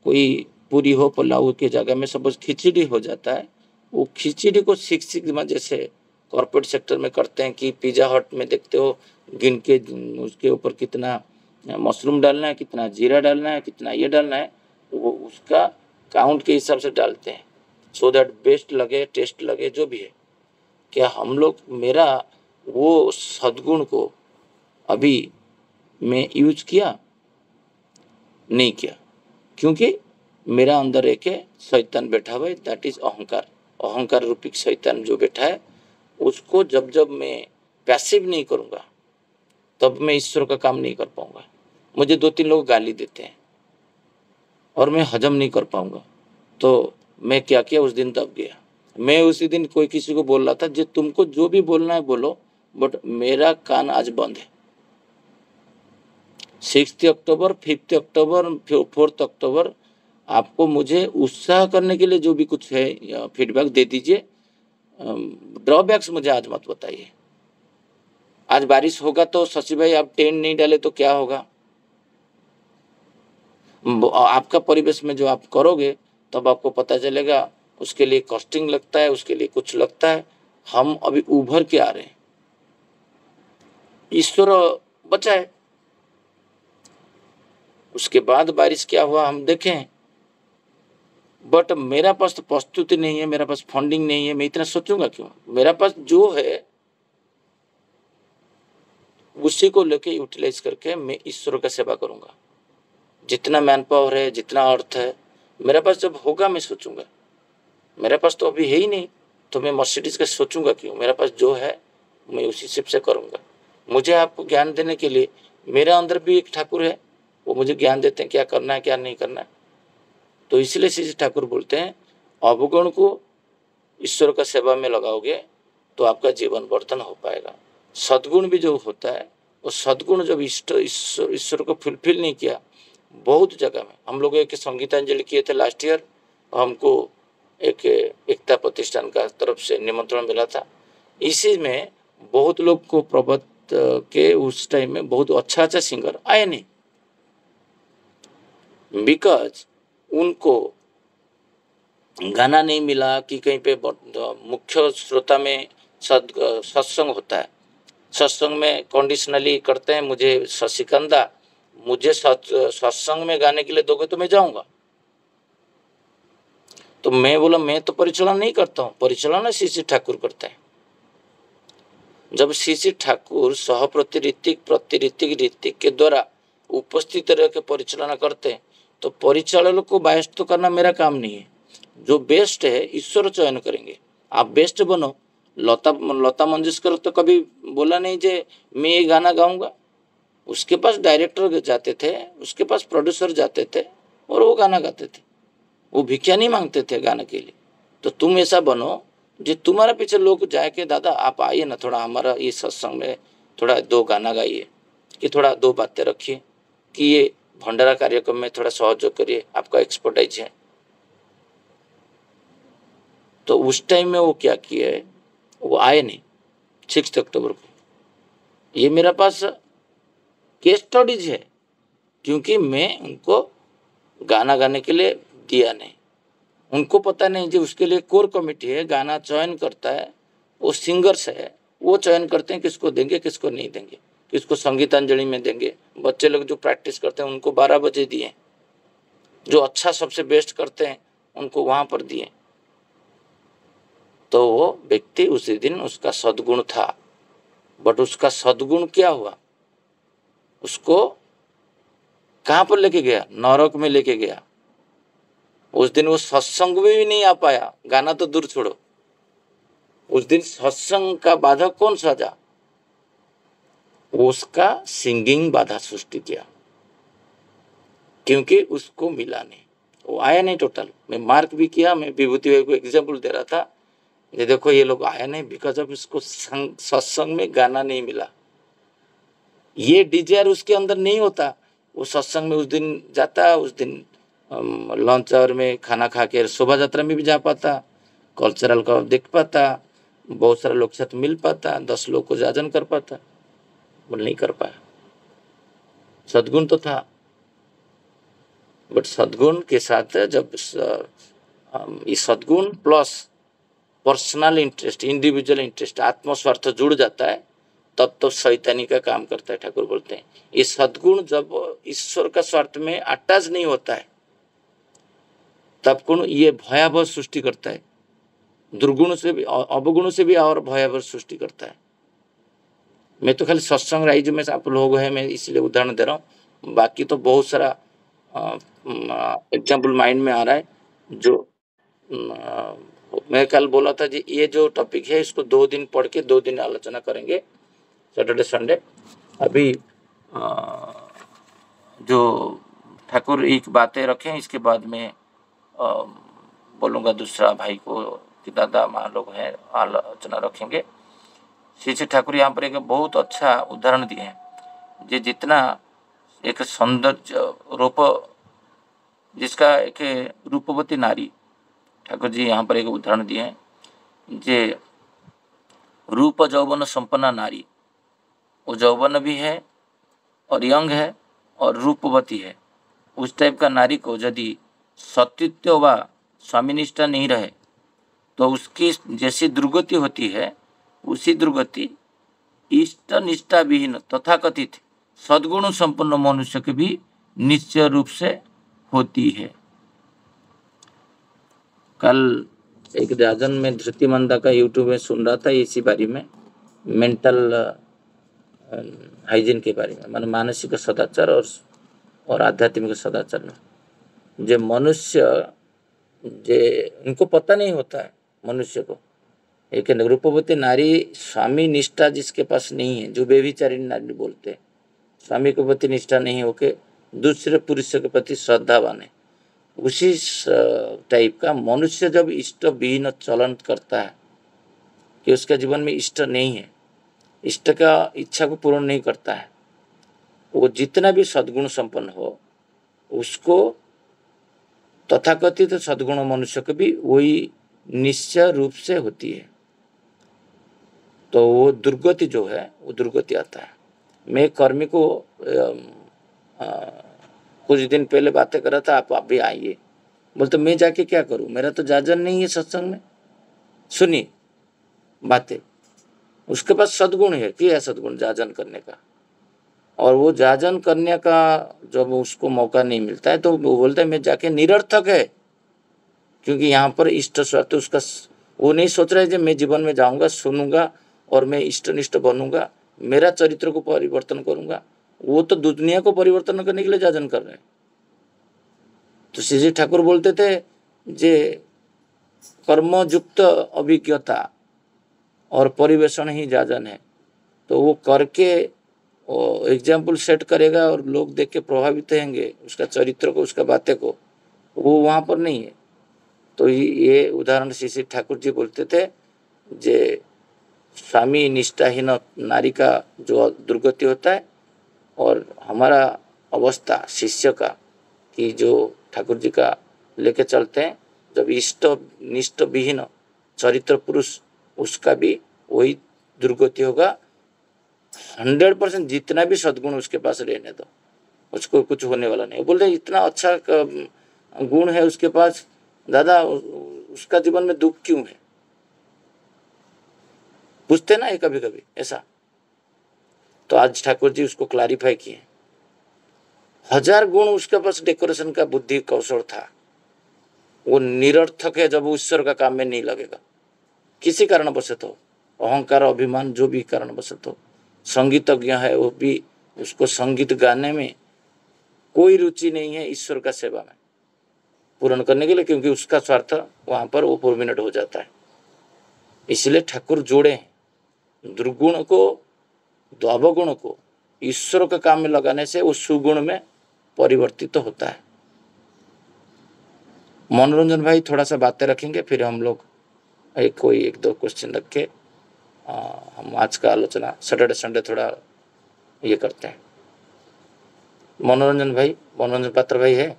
कोई पूरी हो पुलाव के जगह में सपोज खिचड़ी हो जाता है, वो खिचड़ी को सिक्स सिग्मा जैसे कॉर्पोरेट सेक्टर में करते हैं कि पिज़्ज़ा हट में देखते हो गिन के उसके ऊपर कितना मशरूम डालना है, कितना जीरा डालना है, कितना ये डालना है, वो उसका काउंट के हिसाब से डालते हैं सो दैट बेस्ट लगे, टेस्ट लगे, जो भी है। क्या हम लोग, मेरा वो सद्गुण को अभी मैं यूज किया नहीं किया, क्योंकि मेरा अंदर एक शैतान बैठा हुआ है, दैट इज अहंकार। अहंकार रूपी शैतान जो बैठा है, उसको जब जब मैं पैसिव नहीं करूँगा तब मैं ईश्वर का काम नहीं कर पाऊंगा। मुझे 2-3 लोग गाली देते हैं और मैं हजम नहीं कर पाऊंगा, तो मैं क्या किया, उस दिन दब गया। मैं उसी दिन कोई किसी को बोल रहा था, जो तुमको जो भी बोलना है बोलो, बट मेरा कान आज बंद है। 6 अक्टूबर, 5 अक्टूबर, 4 अक्टूबर आपको मुझे उत्साह करने के लिए जो भी कुछ है फीडबैक दे दीजिए, ड्रॉबैक्स मुझे आज मत बताइए। आज बारिश होगा तो शशि भाई आप टेंट नहीं डाले तो क्या होगा, आपका परिवेश में जो आप करोगे तब आपको पता चलेगा, उसके लिए कॉस्टिंग लगता है, उसके लिए कुछ लगता है। हम अभी उभर के आ रहे हैं, ईश्वर बचाए। उसके बाद बारिश क्या हुआ हम देखें, बट मेरा पास तो प्रस्तुति नहीं है, मेरा पास फंडिंग नहीं है, मैं इतना सोचूंगा क्यों। मेरा पास जो है उसी को लेके यूटिलाइज करके मैं ईश्वर का सेवा करूंगा। जितना मैन पावर है, जितना अर्थ है मेरे पास, जब होगा मैं सोचूंगा। मेरे पास तो अभी है ही नहीं, तो मैं मर्सिडीज का सोचूंगा क्यों। मेरे पास जो है मैं उसी सिप से करूंगा। मुझे आपको ज्ञान देने के लिए, मेरा अंदर भी एक ठाकुर है, वो मुझे ज्ञान देते हैं क्या करना है क्या नहीं करना है। तो इसलिए श्री ठाकुर बोलते हैं, अवगुण को ईश्वर का सेवा में लगाओगे तो आपका जीवन वर्धन हो पाएगा। सद्गुण भी जो होता है, वो सद्गुण जब ईश्वर को फुलफिल नहीं किया, बहुत जगह में हम लोग एक संगीतांजलि किए थे लास्ट ईयर, हमको एक एकता प्रतिष्ठान का तरफ से निमंत्रण मिला था। इसी में बहुत लोग को प्रबत के उस टाइम में बहुत अच्छा अच्छा सिंगर आए नहीं, बिकॉज उनको गाना नहीं मिला कि कहीं पे मुख्य श्रोता में सत्संग होता है। सत्संग में कंडीशनली करते हैं, मुझे शशिकंदा मुझे सत्संग में गाने के लिए दोगे तो मैं जाऊंगा। तो मैं बोला मैं तो परिचालन नहीं करता हूँ, परिचालन श्री ठाकुर करते हैं। जब श्री ठाकुर सह प्रतिऋतिक ऋतिक के द्वारा उपस्थित रह के परिचालना करते हैं, तो परिचालक को बायस तो करना मेरा काम नहीं है। जो बेस्ट है ईश्वर चयन करेंगे। आप बेस्ट बनो। लता मंगेशकर तो कभी बोला नहीं जे मैं ये गाना गाऊंगा। उसके पास डायरेक्टर जाते थे, उसके पास प्रोड्यूसर जाते थे और वो गाना गाते थे। वो भिक्षा नहीं मांगते थे गाने के लिए। तो तुम ऐसा बनो जो तुम्हारे पीछे लोग जाए के दादा आप आइए ना, थोड़ा हमारा ये सत्संग में थोड़ा 2 गाना गाइए, कि थोड़ा 2 बातें रखिए, कि ये भंडारा कार्यक्रम में थोड़ा सहयोग करिए, आपका एक्सपर्टाइज है। तो उस टाइम में वो क्या किया है, वो आए नहीं 6 अक्टूबर को। ये मेरे पास केस स्टडीज है, क्योंकि मैं उनको गाना गाने के लिए दिया नहीं। उनको पता नहीं जो उसके लिए कोर कमेटी है, गाना चयन करता है, वो सिंगर्स है, वो चयन करते हैं किसको देंगे किसको नहीं देंगे, किसको संगीतांजलि में देंगे। बच्चे लोग जो प्रैक्टिस करते हैं उनको 12 बजे दिए, जो अच्छा सबसे बेस्ट करते हैं उनको वहाँ पर दिए। तो वो व्यक्ति उसी दिन उसका सद्गुण था, बट उसका सद्गुण क्या हुआ, उसको कहाँ पर लेके गया, नरक में लेके गया। उस दिन वो सत्संग में भी नहीं आ पाया, गाना तो दूर छोड़ो। उस दिन सत्संग का बाधा कौन सजा, उसका सिंगिंग बाधा सृष्टि किया, क्योंकि उसको मिला नहीं, वो आया नहीं टोटल। मैं मार्क भी किया, मैं विभूति भाई को एग्जाम्पल दे रहा था, ये देखो ये लोग आया नहीं बिकॉज ऑफ इसको सत्संग में गाना नहीं मिला। ये डिजायर उसके अंदर नहीं होता, वो सत्संग में उस दिन जाता, उस दिन लंच आवर में खाना खा के शोभा यात्रा में भी जा पाता, कल्चरल का देख पाता, बहुत सारे लोग साथ मिल पाता, 10 लोग को जाजन कर पाता, वो नहीं कर पाया। सद्गुण तो था, बट सद्गुण के साथ जब ये सद्गुण plus personal interest, individual interest, आत्मस्वार्थ जुड़ जाता है, तब तो शैतानी का काम करता है। ठाकुर बोलते हैं ये सद्गुण जब ईश्वर का स्वार्थ में अटैच नहीं होता है, तब गुण ये भयावह सृष्टि करता है, दुर्गुण से भी, अवगुण से भी और भयावह सृष्टि करता है। मैं तो खाली सत्संग राइज में आप लोग हैं, मैं इसलिए उदाहरण दे रहा हूँ, बाकी तो बहुत सारा एग्जाम्पल माइंड में आ रहा है। जो मैं कल बोला था जी, ये जो टॉपिक है इसको 2 दिन पढ़ के 2 दिन आलोचना करेंगे, सैटरडे संडे। अभी जो ठाकुर एक बातें रखें, इसके बाद में बोलूँगा दूसरा भाई को कि दादा माँ लोग हैं, आलोचना रखेंगे। श्री ठाकुर यहाँ पर एक बहुत अच्छा उदाहरण दिए हैं, जे जितना एक सौंदर्य रूप, जिसका एक रूपवती नारी, ठाकुर जी यहाँ पर एक उदाहरण दिए हैं, जे रूप यौवन संपन्ना नारी, वो यौवन भी है और यंग है और रूपवती है। उस टाइप का नारी को यदि सतीत्व व स्वामीनिष्ठा नहीं रहे तो उसकी जैसी दुर्गति होती है, उसी दुर्गति इष्ट निष्ठा विहीन तथाकथित सद्गुण संपन्न मनुष्य के भी निश्चय रूप से होती है। कल एक जाजन में धृतिमंदा का यूट्यूब में सुन रहा था, इसी बारे में मेंटल हाइजीन के बारे में, मान मानसिक सदाचार और आध्यात्मिक सदाचार में, जो मनुष्य जे उनको पता नहीं होता है मनुष्य को, एक रूपवती नारी स्वामी निष्ठा जिसके पास नहीं है, जो बेविचारी नारी बोलते हैं, स्वामी के प्रति निष्ठा नहीं होके दूसरे पुरुष के प्रति श्रद्धावान है, उसी टाइप का मनुष्य जब इष्ट विहीन चलन करता है कि उसका जीवन में इष्ट नहीं है, इष्ट का इच्छा को पूर्ण नहीं करता है, वो जितना भी सद्गुण संपन्न हो उसको तथाकथित सद्गुण मनुष्य को भी वही निश्चय रूप से होती है। तो वो दुर्गति जो है वो दुर्गति आता है। मैं कर्मी को कुछ दिन पहले बातें कर रहा था, आप भी आइए, बोलते मैं जाके क्या करूं, मेरा तो जाजन नहीं है सत्संग में। सुनिए बातें, उसके पास सद्गुण है, क्या है सद्गुण जाजन करने का, और वो जाजन करने का जब उसको मौका नहीं मिलता है तो वो बोलता है मैं जाके निरर्थक है, क्योंकि यहाँ पर इष्ट स्वार्थ उसका, वो नहीं सोच रहा है कि मैं जीवन में जाऊंगा, सुनूंगा और मैं इष्टनिष्ठ बनूंगा, मेरा चरित्र को परिवर्तन करूंगा। वो तो दुनिया को परिवर्तन करने के लिए जाजन कर रहे हैं। तो श्री ठाकुर बोलते थे जे कर्मयुक्त अभिज्ञता और परिवेशन ही जाजन है। तो वो करके एग्जाम्पल सेट करेगा और लोग देख के प्रभावित होंगे, उसका चरित्र को, उसका बातें को, वो वहाँ पर नहीं है। तो ये उदाहरण श्री ठाकुर जी बोलते थे, जे स्वामी निष्ठाहीन नारी का जो दुर्गति होता है और हमारा अवस्था शिष्य का कि जो ठाकुर जी का लेके चलते हैं, जब इष्ट निष्ठ विहीन चरित्र पुरुष, उसका भी वही दुर्गति होगा। 100% जितना भी सद्गुण उसके पास रहने दो, उसको कुछ होने वाला नहीं। बोलते इतना अच्छा गुण है उसके पास, दादा उसका जीवन में दुख क्यों है? पूछते ना ये कभी कभी ऐसा। तो आज ठाकुर जी उसको क्लैरिफाई किए। 1000 गुण उसके पास डेकोरेशन का बुद्धि कौशल था, वो निरर्थक है जब वो ईश्वर का काम में नहीं लगेगा। किसी कारणवश हो, अहंकार अभिमान जो भी कारणवश हो, संगीतज्ञ है वो भी, उसको संगीत गाने में कोई रुचि नहीं है ईश्वर का सेवा में पूर्ण करने के लिए, क्योंकि उसका स्वार्थ वहां पर वो परमिनेंट हो जाता है। इसलिए ठाकुर जोड़े हैं दुर्गुण को, अवगुण को ईश्वर के काम में लगाने से वो सुगुण में परिवर्तित तो होता है। मनोरंजन भाई थोड़ा सा बातें रखेंगे, फिर हम लोग कोई 1-2 क्वेश्चन रख के हम आज का आलोचना सैटरडे संडे थोड़ा ये करते हैं। मनोरंजन भाई, मनोरंजन पात्र भाई है?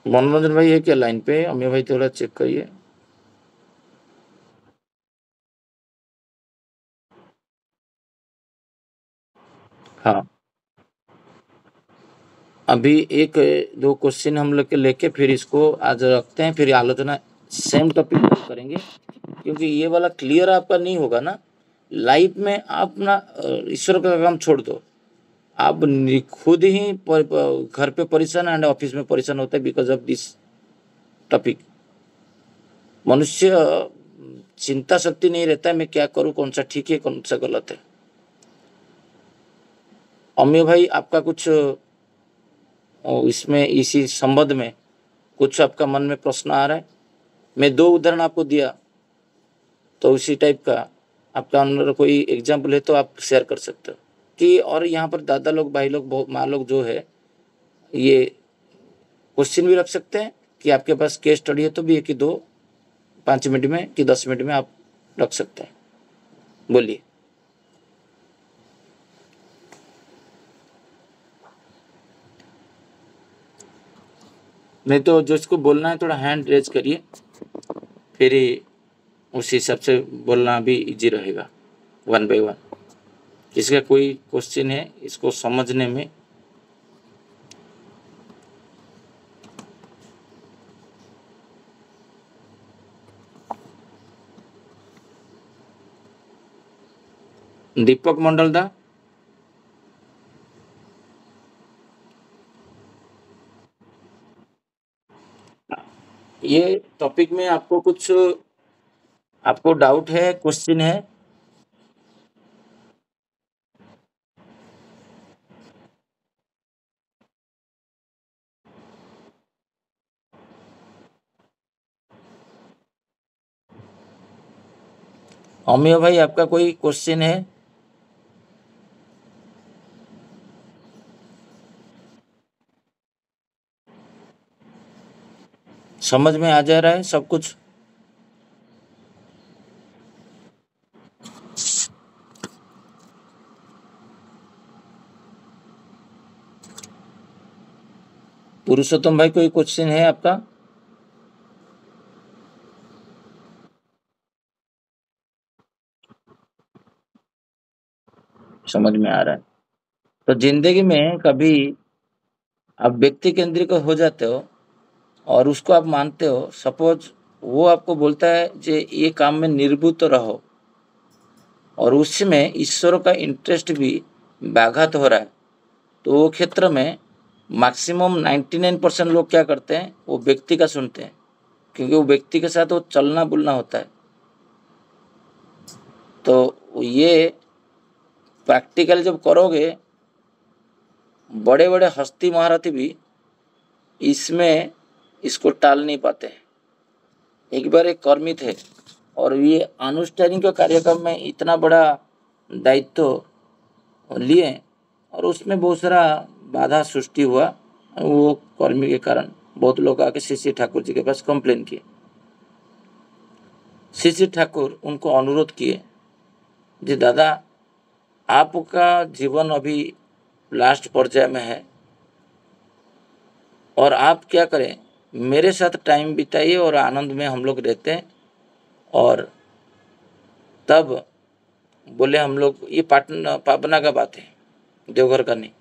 मनोरंजन भाई है क्या लाइन पे? अमीय भाई थोड़ा चेक करिए। हाँ, अभी 1-2 क्वेश्चन हम लोग के लेके फिर इसको आज रखते हैं, फिर आलोचना सेम टॉपिक पर करेंगे। क्योंकि ये वाला क्लियर आपका नहीं होगा ना लाइफ में, आप ना ईश्वर का काम छोड़ दो, आप खुद ही घर पे परेशान एंड ऑफिस में परेशान होते हैं बिकॉज ऑफ दिस टॉपिक। मनुष्य चिंता शक्ति नहीं रहता है, मैं क्या करूं, कौन सा ठीक है कौन सा गलत है। अमीय भाई आपका कुछ इसमें इसी संबंध में कुछ आपका मन में प्रश्न आ रहा है? मैं 2 उदाहरण आपको दिया, तो उसी टाइप का आपका अंदर कोई एग्जाम्पल है तो आप शेयर कर सकते हो कि, और यहाँ पर दादा लोग, भाई लोग, माँ लोग जो है ये क्वेश्चन भी रख सकते हैं कि आपके पास केस स्टडी है तो भी 1-2 5 मिनट में कि 10 मिनट में आप रख सकते हैं। बोलिए। नहीं तो जो इसको बोलना है थोड़ा हैंड रेज करिए, फिर उस हिसाब से बोलना भी इजी रहेगा 1 बाय 1। इसका कोई क्वेश्चन है इसको समझने में? दीपक मंडल दा, ये टॉपिक में आपको कुछ आपको डाउट है, क्वेश्चन है? अमीय भाई आपका कोई क्वेश्चन है? समझ में आ जा रहा है सब कुछ? पुरुषोत्तम भाई कोई क्वेश्चन है आपका? समझ में आ रहा है। तो जिंदगी में कभी आप व्यक्ति केंद्रित हो जाते हो और उसको आप मानते हो, सपोज वो आपको बोलता है कि ये काम में निर्भूत रहो और उसमें ईश्वर का इंटरेस्ट भी व्याघात हो रहा है, तो वो क्षेत्र में मैक्सिमम 99% लोग क्या करते हैं, वो व्यक्ति का सुनते हैं, क्योंकि वो व्यक्ति के साथ वो चलना बुलना होता है। तो ये प्रैक्टिकल जब करोगे, बड़े बड़े हस्ती महारथी भी इसमें इसको टाल नहीं पाते। एक बार एक कर्मी थे और ये अनुष्ठानिक कार्यक्रम में इतना बड़ा दायित्व लिए और उसमें बहुत सारा बाधा सृष्टि हुआ। वो कर्मी के कारण बहुत लोग आके श्री ठाकुर जी के पास कंप्लेन किए। श्री ठाकुर उनको अनुरोध किए, जी दादा आपका जीवन अभी लास्ट पर्याय में है और आप क्या करें, मेरे साथ टाइम बिताइए और आनंद में हम लोग रहते हैं। और तब बोले हम लोग, ये पाटना का बात है, देवघर का नहीं।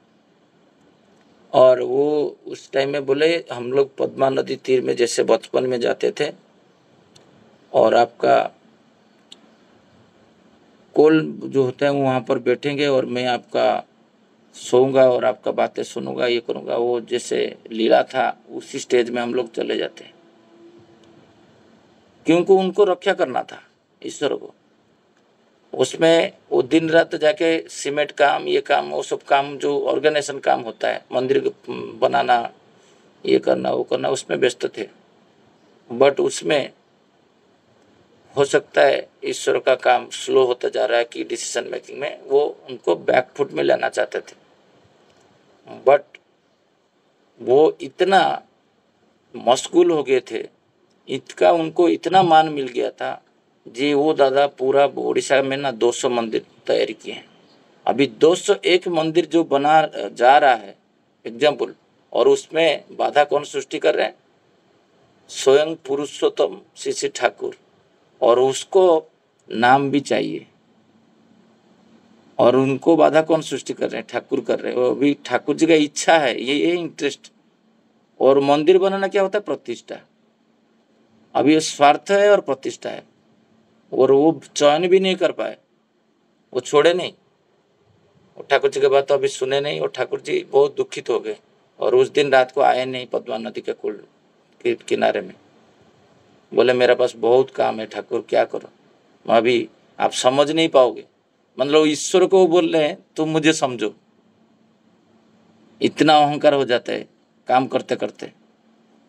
और वो उस टाइम में बोले हम लोग पद्मा नदी तीर में जैसे बचपन में जाते थे और आपका कोल जो होता है वहाँ पर बैठेंगे और मैं आपका सोऊंगा और आपका बातें सुनूंगा, ये करूंगा। वो जैसे लीला था उसी स्टेज में हम लोग चले जाते हैं, क्योंकि उनको रक्षा करना था ईश्वर को। उसमें वो दिन रात जाके सीमेंट काम, ये काम, वो सब काम जो ऑर्गेनाइजेशन काम होता है, मंदिर बनाना, ये करना, वो करना, उसमें व्यस्त थे। बट उसमें हो सकता है ईश्वर का काम स्लो होता जा रहा है कि डिसीजन मेकिंग में वो उनको बैकफुट में लाना चाहते थे। बट वो इतना मशगूल हो गए थे, इतना उनको इतना मान मिल गया था जी। वो दादा पूरा उड़ीसा में ना 200 मंदिर तैयारी किए हैं। अभी 201 मंदिर जो बना जा रहा है एग्जाम्पल, और उसमें बाधा कौन सृष्टि कर रहे हैं? स्वयं पुरुषोत्तम श्री ठाकुर। और उसको नाम भी चाहिए और उनको बाधा कौन सृष्टि कर रहे हैं? ठाकुर कर रहे हैं। वो भी ठाकुर जी का इच्छा है, ये इंटरेस्ट। और मंदिर बनाना क्या होता है? प्रतिष्ठा। अभी ये स्वार्थ है और प्रतिष्ठा है, और वो चयन भी नहीं कर पाए, वो छोड़े नहीं। और ठाकुर जी की बात तो अभी सुने नहीं, और ठाकुर जी बहुत दुखित हो गए और उस दिन रात को आए नहीं पद्मा नदी के कुल के किनारे में। बोले मेरे पास बहुत काम है ठाकुर, क्या करो? अभी आप समझ नहीं पाओगे। मतलब ईश्वर को बोल रहे हैं तुम मुझे समझो। इतना अहंकार हो जाता है काम करते करते,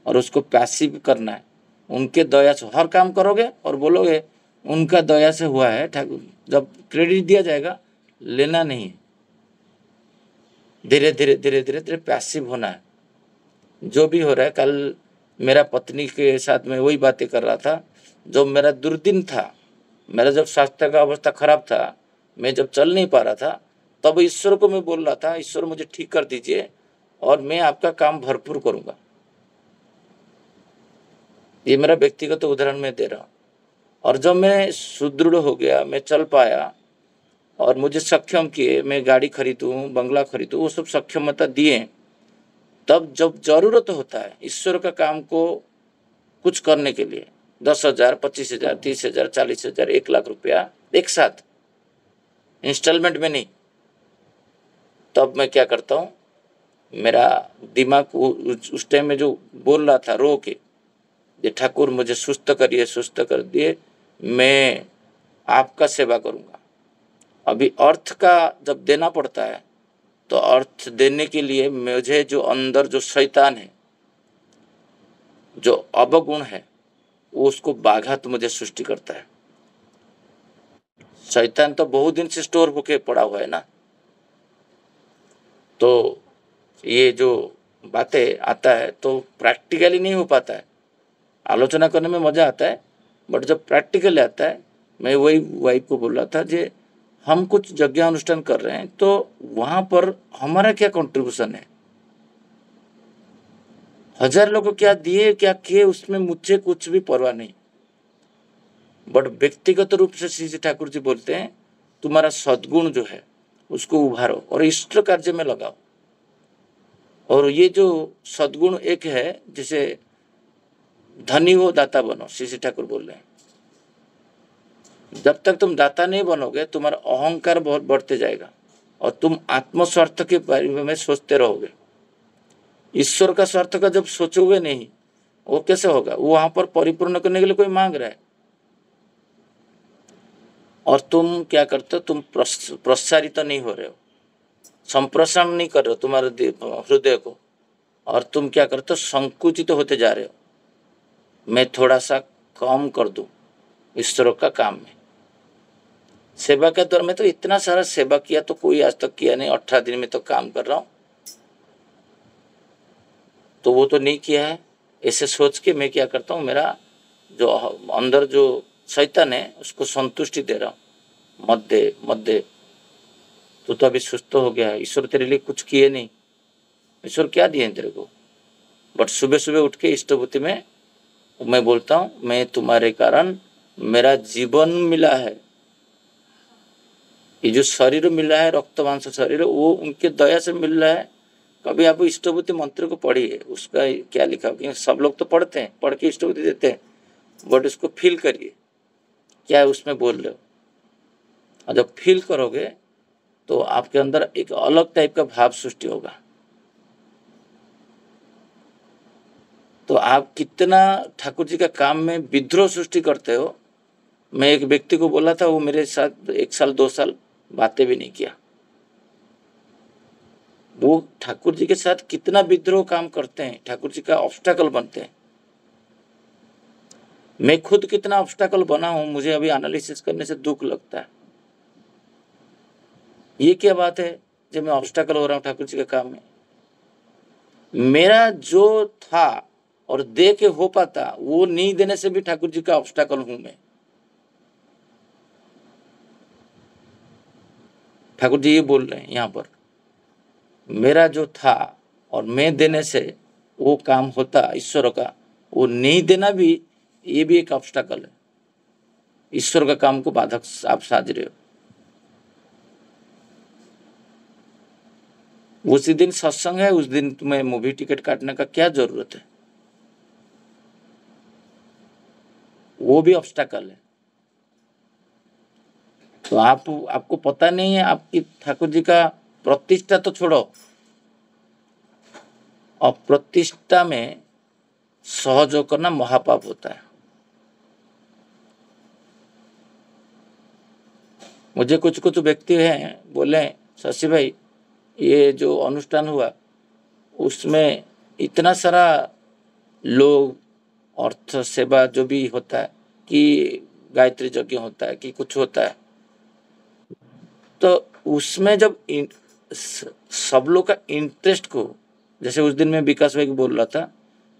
और उसको पैसिव करना है। उनके दया से हर काम करोगे और बोलोगे उनका दया से हुआ है ठाकुर, जब क्रेडिट दिया जाएगा, लेना नहीं है। धीरे धीरे धीरे धीरे धीरे पैसिव होना है। जो भी हो रहा है, कल मेरा पत्नी के साथ में वही बातें कर रहा था। जो मेरा दुर्दिन था, मेरा जब स्वास्थ्य का अवस्था खराब था, मैं जब चल नहीं पा रहा था, तब ईश्वर को मैं बोल रहा था, ईश्वर मुझे ठीक कर दीजिए और मैं आपका काम भरपूर करूंगा। ये मेरा व्यक्तिगत उदाहरण मैं दे रहा हूँ। और जब मैं सुदृढ़ हो गया, मैं चल पाया और मुझे सक्षम किए, मैं गाड़ी खरीदूं, बंगला खरीदूं, वो सब सक्षमता दिए। तब जब जरूरत होता है ईश्वर का काम को कुछ करने के लिए, 10,000, 25,000, 30,000, 40,000, 1,00,000 रुपया एक साथ, इंस्टॉलमेंट में नहीं, तब मैं क्या करता हूँ, मेरा दिमाग उस टाइम में जो बोल रहा था रो के, ये ठाकुर मुझे सुस्त करिए, सुस्त कर दिए, मैं आपका सेवा करूँगा। अभी अर्थ का जब देना पड़ता है, तो अर्थ देने के लिए मुझे जो अंदर जो शैतान है, जो अवगुण है, वो उसको बाघात मुझे सृष्टि करता है। शैतान तो बहुत दिन से स्टोर होके पड़ा हुआ है ना। तो ये जो बातें आता है तो प्रैक्टिकली नहीं हो पाता है। आलोचना करने में मजा आता है, बट जब प्रैक्टिकल आता है, मैं वही वाइफ को बोल रहा था, जे हम कुछ यज्ञ अनुष्ठान कर रहे हैं तो वहां पर हमारा क्या कंट्रीब्यूशन है? 1,000 लोग क्या दिए क्या किए, उसमें मुझे कुछ भी परवाह नहीं। बट व्यक्तिगत रूप से श्री ठाकुर जी बोलते हैं तुम्हारा सद्गुण जो है उसको उभारो और इष्ट कार्य में लगाओ। और ये जो सद्गुण एक है, जिसे धनी हो दाता बनो, श्री ठाकुर बोल रहे हैं। जब तक तुम दाता नहीं बनोगे, तुम्हारा अहंकार बहुत बढ़ते जाएगा और तुम आत्मस्वार्थ के बारे में सोचते रहोगे। ईश्वर का स्वार्थ का जब सोचोगे नहीं, वो कैसे होगा? वो वहां पर परिपूर्ण करने के लिए कोई मांग रहा है और तुम क्या करते हो? तुम प्रसारित नहीं हो रहे हो, संप्रसारण नहीं कर रहे हो तुम्हारे हृदय को। और तुम क्या करते हो, संकुचित होते जा रहे हो। मैं थोड़ा सा कम कर दूं ईश्वर का काम में। सेवा के दौर में तो इतना सारा सेवा किया तो कोई आज तक किया नहीं, 18 दिन में तो काम कर रहा हूं, तो वो तो नहीं किया है। ऐसे सोच के मैं क्या करता हूँ, मेरा जो अंदर जो शैतान है उसको संतुष्टि दे रहा हूँ, मत दे मत दे, तू तो अभी सुस्त हो गया है, ईश्वर तेरे लिए कुछ किए नहीं, ईश्वर क्या दिए तेरे को। बट सुबह सुबह उठ के इष्टभूति में मैं बोलता हूँ, मैं तुम्हारे कारण मेरा जीवन मिला है, ये जो शरीर मिला है, रक्त मांस शरीर, वो उनके दया से मिल रहा है। कभी आप इष्टभूति मंत्र को पढ़िए, उसका क्या लिखा, क्योंकि सब लोग तो पढ़ते हैं, पढ़ के इष्टभूति देते हैं, बट उसको फील करिए क्या उसमें बोल रहे हो। और जब फील करोगे तो आपके अंदर एक अलग टाइप का भाव सृष्टि होगा। तो आप कितना ठाकुर जी का काम में विद्रोह सृष्टि करते हो। मैं एक व्यक्ति को बोला था, वो मेरे साथ 1 साल 2 साल बातें भी नहीं किया। वो ठाकुर जी के साथ कितना विद्रोह काम करते हैं, ठाकुर जी का ऑब्स्टेकल बनते हैं। मैं खुद कितना ऑब्स्टेकल बना हूं, मुझे अभी एनालिसिस करने से दुख लगता है। ये क्या बात है जब मैं ऑब्स्टेकल हो रहा हूं ठाकुर जी के काम में। मेरा जो था और दे के हो पाता, वो नहीं देने से भी ठाकुर जी का ऑब्स्टेकल हूं मैं। ठाकुर जी ये बोल रहे हैं यहाँ पर, मेरा जो था और मैं देने से वो काम होता ईश्वर का, वो नहीं देना भी, ये भी एक ऑब्स्टेकल है। ईश्वर का काम को बाधक आप साज रहे हो। उसी दिन सत्संग है, उस दिन तुम्हें मूवी टिकट काटने का क्या जरूरत है, वो भी ऑब्स्टेकल है। तो आपको पता नहीं है, आपकी ठाकुर जी का प्रतिष्ठा तो छोड़ो, और प्रतिष्ठा में सहयोग करना महापाप होता है। मुझे कुछ व्यक्ति हैं बोले, शशि भाई ये जो अनुष्ठान हुआ उसमें इतना सारा लोग अर्थ सेवा जो भी होता है, कि गायत्री यज्ञ होता है कि कुछ होता है, तो उसमें जब सब लोग का इंटरेस्ट को, जैसे उस दिन में विकास भाई को बोल रहा था,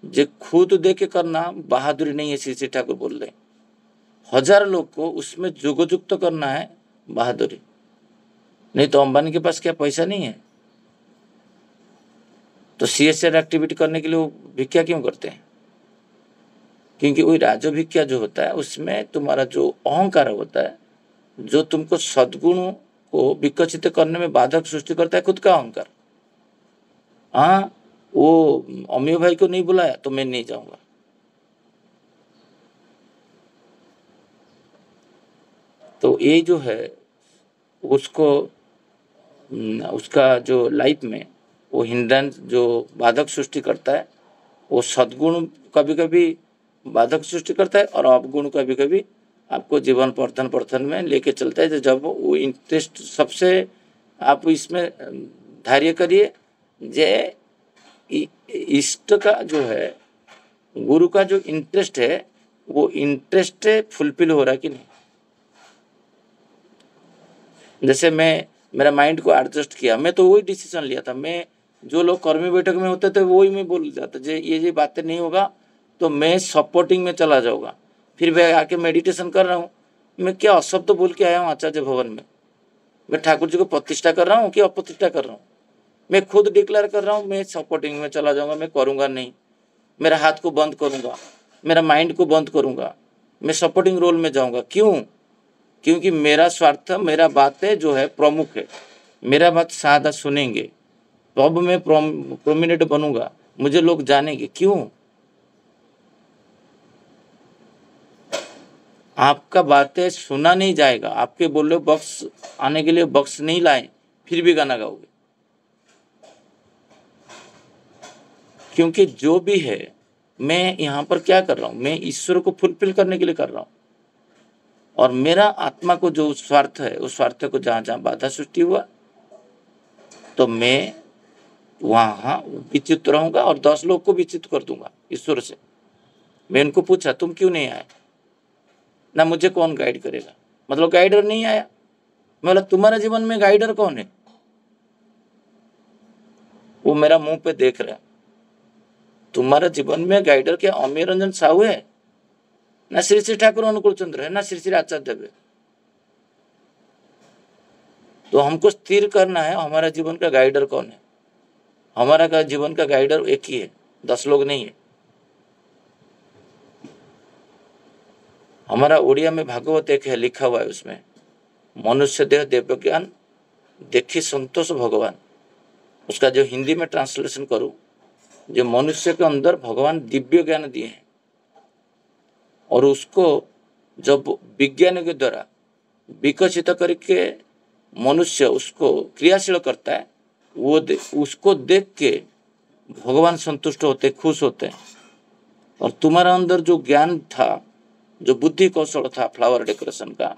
जो खुद दे के करना बहादुरी नहीं है, श्री ठाकुर बोल रहे, 1000 लोग को उसमें जुगोजुक्त करना है बहादुरी। नहीं तो अंबानी के पास क्या पैसा नहीं है, तो CSR एक्टिविटी करने के लिए वो भिक्षा क्यों करते हैं। क्योंकि वही राजो भिक्षा जो होता है उसमें तुम्हारा जो अहंकार होता है, जो तुमको सद्गुणों को विकसित करने में बाधक सृष्टि करता है, खुद का अहंकार। हाँ, वो अमीय भाई को नहीं बुलाया तो मैं नहीं जाऊंगा। तो ये जो है उसको, उसका जो लाइफ में वो हिंड्रेंस जो बाधक सृष्टि करता है, वो सद्गुण कभी कभी बाधक सृष्टि करता है, और अवगुण कभी कभी आपको जीवन प्रथन में लेके चलता है। तो जब वो इंटरेस्ट सबसे आप इसमें धैर्य करिए, जे इष्ट का जो है, गुरु का जो इंटरेस्ट है, वो इंटरेस्ट फुलफिल हो रहा है कि नहीं। जैसे मैं मेरा माइंड को एडजस्ट किया, मैं तो वही डिसीजन लिया था। मैं जो लोग कर्मी बैठक में होते थे वही मैं बोल जाता, ये बातें नहीं होगा तो मैं सपोर्टिंग में चला जाऊंगा। फिर मैं आके मेडिटेशन कर रहा हूँ, मैं क्या अशब्द तो बोल के आया हूँ आचार्य भवन में, मैं ठाकुर जी को प्रतिष्ठा कर रहा हूँ कि अप्रतिष्ठा कर रहा हूँ। मैं खुद डिक्लेयर कर रहा हूँ मैं सपोर्टिंग में चला जाऊंगा, मैं करूंगा नहीं, मेरा हाथ को बंद करूंगा, मेरा माइंड को बंद करूंगा, मैं सपोर्टिंग रोल में जाऊंगा। क्यों? क्योंकि मेरा स्वार्थ, मेरा बातें जो है प्रमुख है, मेरा बात सादा सुनेंगे तो अब मैं प्रोमिनेंट बनूंगा, मुझे लोग जानेंगे। क्यों? आपका बातें सुना नहीं जाएगा, आपके बोले बक्स आने के लिए बक्स नहीं लाए फिर भी गाना गाओगे। क्योंकि जो भी है, मैं यहाँ पर क्या कर रहा हूँ, मैं ईश्वर को फुलफिल करने के लिए कर रहा हूँ, और मेरा आत्मा को जो स्वार्थ है, उस स्वार्थ को जहाँ जहाँ बाधा सृष्टि हुआ तो मैं वहाँ विच्युत रहूंगा और 10 लोग को विच्युत कर दूंगा ईश्वर से। मैं इनको पूछा तुम क्यों नहीं आए, ना मुझे कौन गाइड करेगा, मतलब गाइडर नहीं आया। मैं बोला तुम्हारे जीवन में गाइडर कौन है? वो मेरा मुंह पे देख रहा है। तुम्हारा जीवन में गाइडर क्या अमीय रंजन साहू है, ना श्री श्री ठाकुर अनुकूल चंद्र है, ना श्री श्री आचार्य देव है? तो हमको स्थिर करना है हमारा जीवन का गाइडर कौन है। हमारा का जीवन का गाइडर एक ही है, 10 लोग नहीं है। हमारा उड़िया में भागवत एक है, लिखा हुआ है उसमें, मनुष्य देह दिव्य ज्ञान देखी संतोष भगवान। उसका जो हिंदी में ट्रांसलेशन करूं, जो मनुष्य के अंदर भगवान दिव्य ज्ञान दिए हैं और उसको जब विज्ञान के द्वारा विकसित करके मनुष्य उसको क्रियाशील करता है, वो उसको देख के भगवान संतुष्ट होते, खुश होते हैं। और तुम्हारा अंदर जो ज्ञान था, जो बुद्धि कौशल था फ्लावर डेकोरेशन का,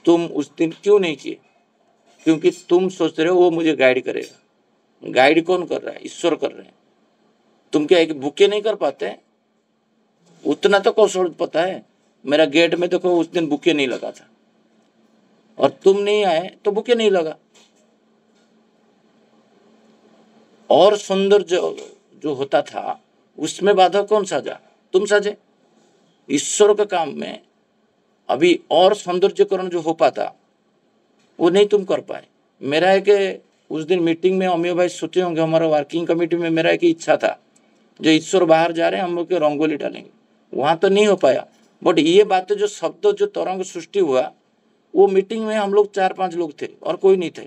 तुम उस दिन क्यों नहीं किए? क्योंकि तुम सोच रहे हो वो मुझे गाइड करेगा। गाइड कौन कर रहा है? ईश्वर कर रहे हैं। तुम क्या एक बुके नहीं कर पाते? उतना तो कौशल पता है। मेरा गेट में देखो उस दिन बुके नहीं लगा था और तुम नहीं आए तो बुके नहीं लगा। और सुंदर जो होता था उसमें बाधा कौन साजा? तुम साजे। ईश्वर के काम में अभी और सौंदर्यकरण जो हो पाता वो नहीं तुम कर पाए। मेरा एक उस दिन मीटिंग में अमीय भाई सोचे होंगे, हमारा वर्किंग कमेटी में मेरा एक इच्छा था, जो ईश्वर बाहर जा रहे हैं हम लोग रंगोली डालेंगे, वहां तो नहीं हो पाया। बट ये बातें जो शब्द जो तरंग सृष्टि हुआ, वो मीटिंग में हम लोग 4-5 लोग थे और कोई नहीं थे।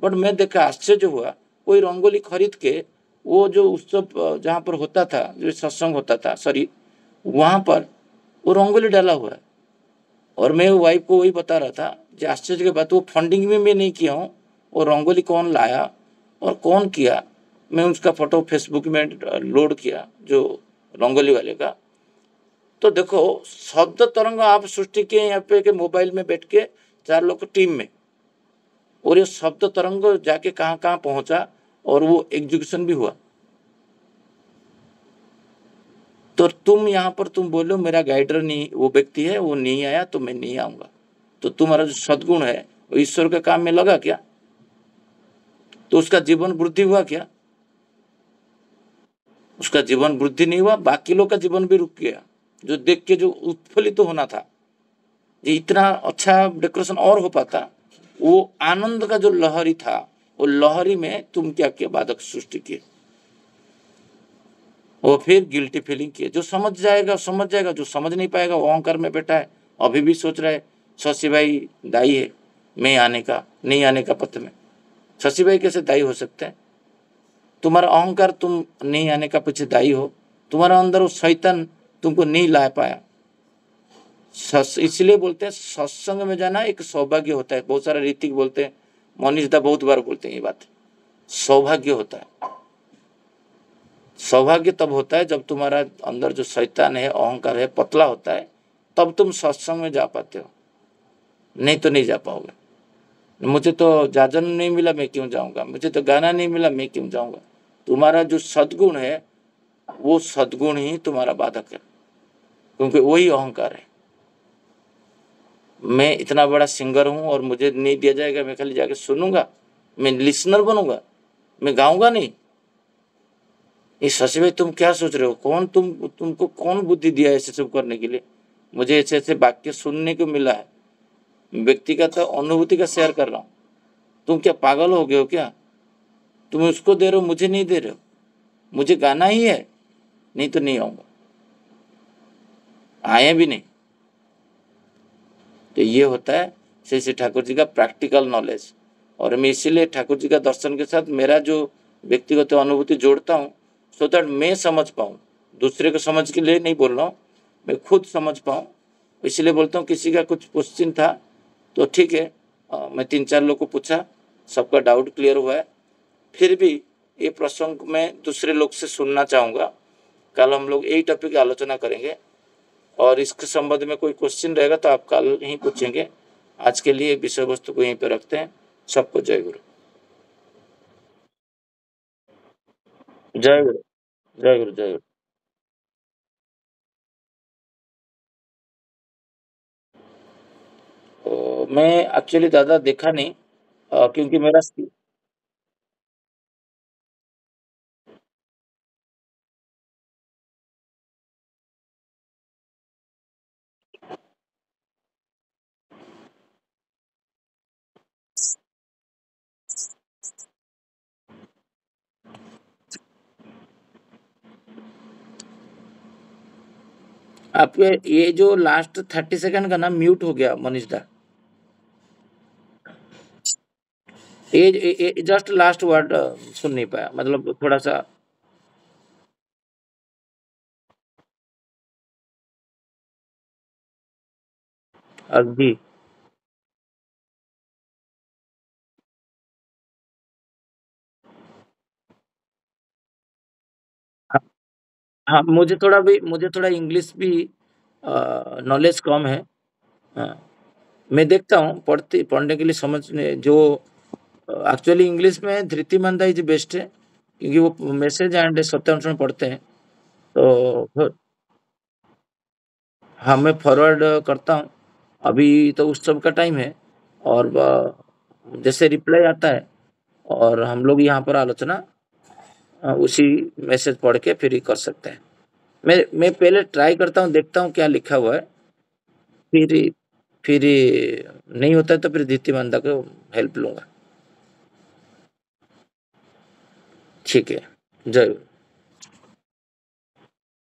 बट मैं देखा आश्चर्य हुआ, कोई रंगोली खरीद के वो जो उत्सव जहाँ पर होता था, जो सत्संग होता था, सॉरी, वहां पर वो रंगोली डाला हुआ है। और मैं वाइफ को वही बता रहा था, जो आश्चर्य की बात, वो फंडिंग भी मैं नहीं किया हूँ, वो रंगोली कौन लाया और कौन किया, मैं उसका फोटो फेसबुक में लोड किया जो रंगोली वाले का। तो देखो शब्द तरंग आप सृष्टि किए यहाँ पे के मोबाइल में बैठ के 4 लोग टीम में, और ये शब्द तरंग जाके कहाँ कहाँ पहुंचा और वो एग्जीक्यूशन भी हुआ। तो तुम यहाँ पर तुम बोलो मेरा गाइडर नहीं, वो व्यक्ति है वो नहीं आया तो मैं नहीं आऊंगा, तो तुम्हारा जो सद्गुण है वो ईश्वर के काम में लगा क्या? तो उसका जीवन वृद्धि हुआ क्या? उसका जीवन वृद्धि नहीं हुआ, बाकी लोग का जीवन भी रुक गया। जो देख के जो उत्फुल्लित तो होना था, ये इतना अच्छा डेकोरेशन और हो पाता, वो आनंद का जो लहरी था, वो लहरी में तुम क्या किया? बाधक सृष्टि किए। वो फिर गिल्टी फीलिंग किए। जो समझ जाएगा समझ जाएगा, जो समझ नहीं पाएगा वो अहंकार में बैठा है, अभी भी सोच रहा है शशि भाई दाई है मैं आने का नहीं आने का पथ में। शशि भाई कैसे दाई हो सकते हैं? तुम्हारा अहंकार, तुम नहीं आने का पीछे दाई हो। तुम्हारा अंदर वो शैतान तुमको नहीं ला पाया। इसलिए बोलते हैं सत्संग में जाना एक सौभाग्य होता है। बहुत सारे ऋतिक बोलते हैं, मनीष दा बहुत बार बोलते हैं ये बात, सौभाग्य होता है। सौभाग्य तब होता है जब तुम्हारा अंदर जो शैतान है, अहंकार है, पतला होता है, तब तुम सत्संग में जा पाते हो, नहीं तो नहीं जा पाओगे। मुझे तो जाजन नहीं मिला मैं क्यों जाऊंगा, मुझे तो गाना नहीं मिला मैं क्यों जाऊंगा। तुम्हारा जो सद्गुण है वो सद्गुण ही तुम्हारा बाधक है, क्योंकि वही अहंकार है। मैं इतना बड़ा सिंगर हूं और मुझे नहीं दिया जाएगा, मैं खाली जाके सुनूंगा, मैं लिसनर बनूंगा, मैं गाऊंगा नहीं। ये शशि भाई तुम क्या सोच रहे हो? कौन तुमको कौन बुद्धि दिया ऐसे सब करने के लिए? मुझे ऐसे ऐसे वाक्य सुनने को मिला है, व्यक्तिगत अनुभूति का शेयर कर रहा हूँ। तुम क्या पागल हो गए हो क्या? तुम उसको दे रहे हो, मुझे नहीं दे रहे हो। मुझे गाना ही है, नहीं तो नहीं आऊंगा, आए भी नहीं। तो ये होता है श्री श्री ठाकुर जी का प्रैक्टिकल नॉलेज। और मैं इसीलिए ठाकुर जी का दर्शन के साथ मेरा जो व्यक्तिगत अनुभूति जोड़ता हूँ, सो दैट मैं समझ पाऊँ। दूसरे को समझ के लिए नहीं बोल रहा हूँ, मैं खुद समझ पाऊँ। इसलिए बोलता हूँ किसी का कुछ क्वेश्चन था तो ठीक है, मैं 3-4 लोग को पूछा, सबका डाउट क्लियर हुआ है। फिर भी ये प्रसंग मैं दूसरे लोग से सुनना चाहूँगा। कल हम लोग यही टॉपिक की आलोचना करेंगे और इसके संबंध में कोई क्वेश्चन रहेगा तो आप कल ही पूछेंगे। आज के लिए विषय वस्तु को यहीं पर रखते हैं। सबको जय गुरु। जय गुरु, जय गुरु, जय गुरु। मैं एक्चुअली ज़्यादा देखा नहीं, क्योंकि मेरा आपके ये जो लास्ट 30 सेकंड का ना म्यूट हो गया मनीष दा। ये जस्ट लास्ट वर्ड सुन नहीं पाया, मतलब थोड़ा सा। अगदी। हाँ, हाँ, मुझे थोड़ा इंग्लिश भी नॉलेज कम है। हाँ, मैं देखता हूँ पढ़ने के लिए, समझने जो एक्चुअली इंग्लिश में धृति मंदा इज बेस्ट है, क्योंकि वो मैसेज एंड सत्यांश में पढ़ते हैं। तो हाँ, मैं फॉरवर्ड करता हूँ। अभी तो उत्सव का टाइम है, और जैसे रिप्लाई आता है और हम लोग यहाँ पर आलोचना उसी मैसेज पढ़ के फिर ही कर सकते हैं। मैं पहले ट्राई करता हूँ, देखता हूँ क्या लिखा हुआ है। फिर फिर नहीं होता है तो फिर धीतिमंदा को हेल्प लूंगा। ठीक है। जय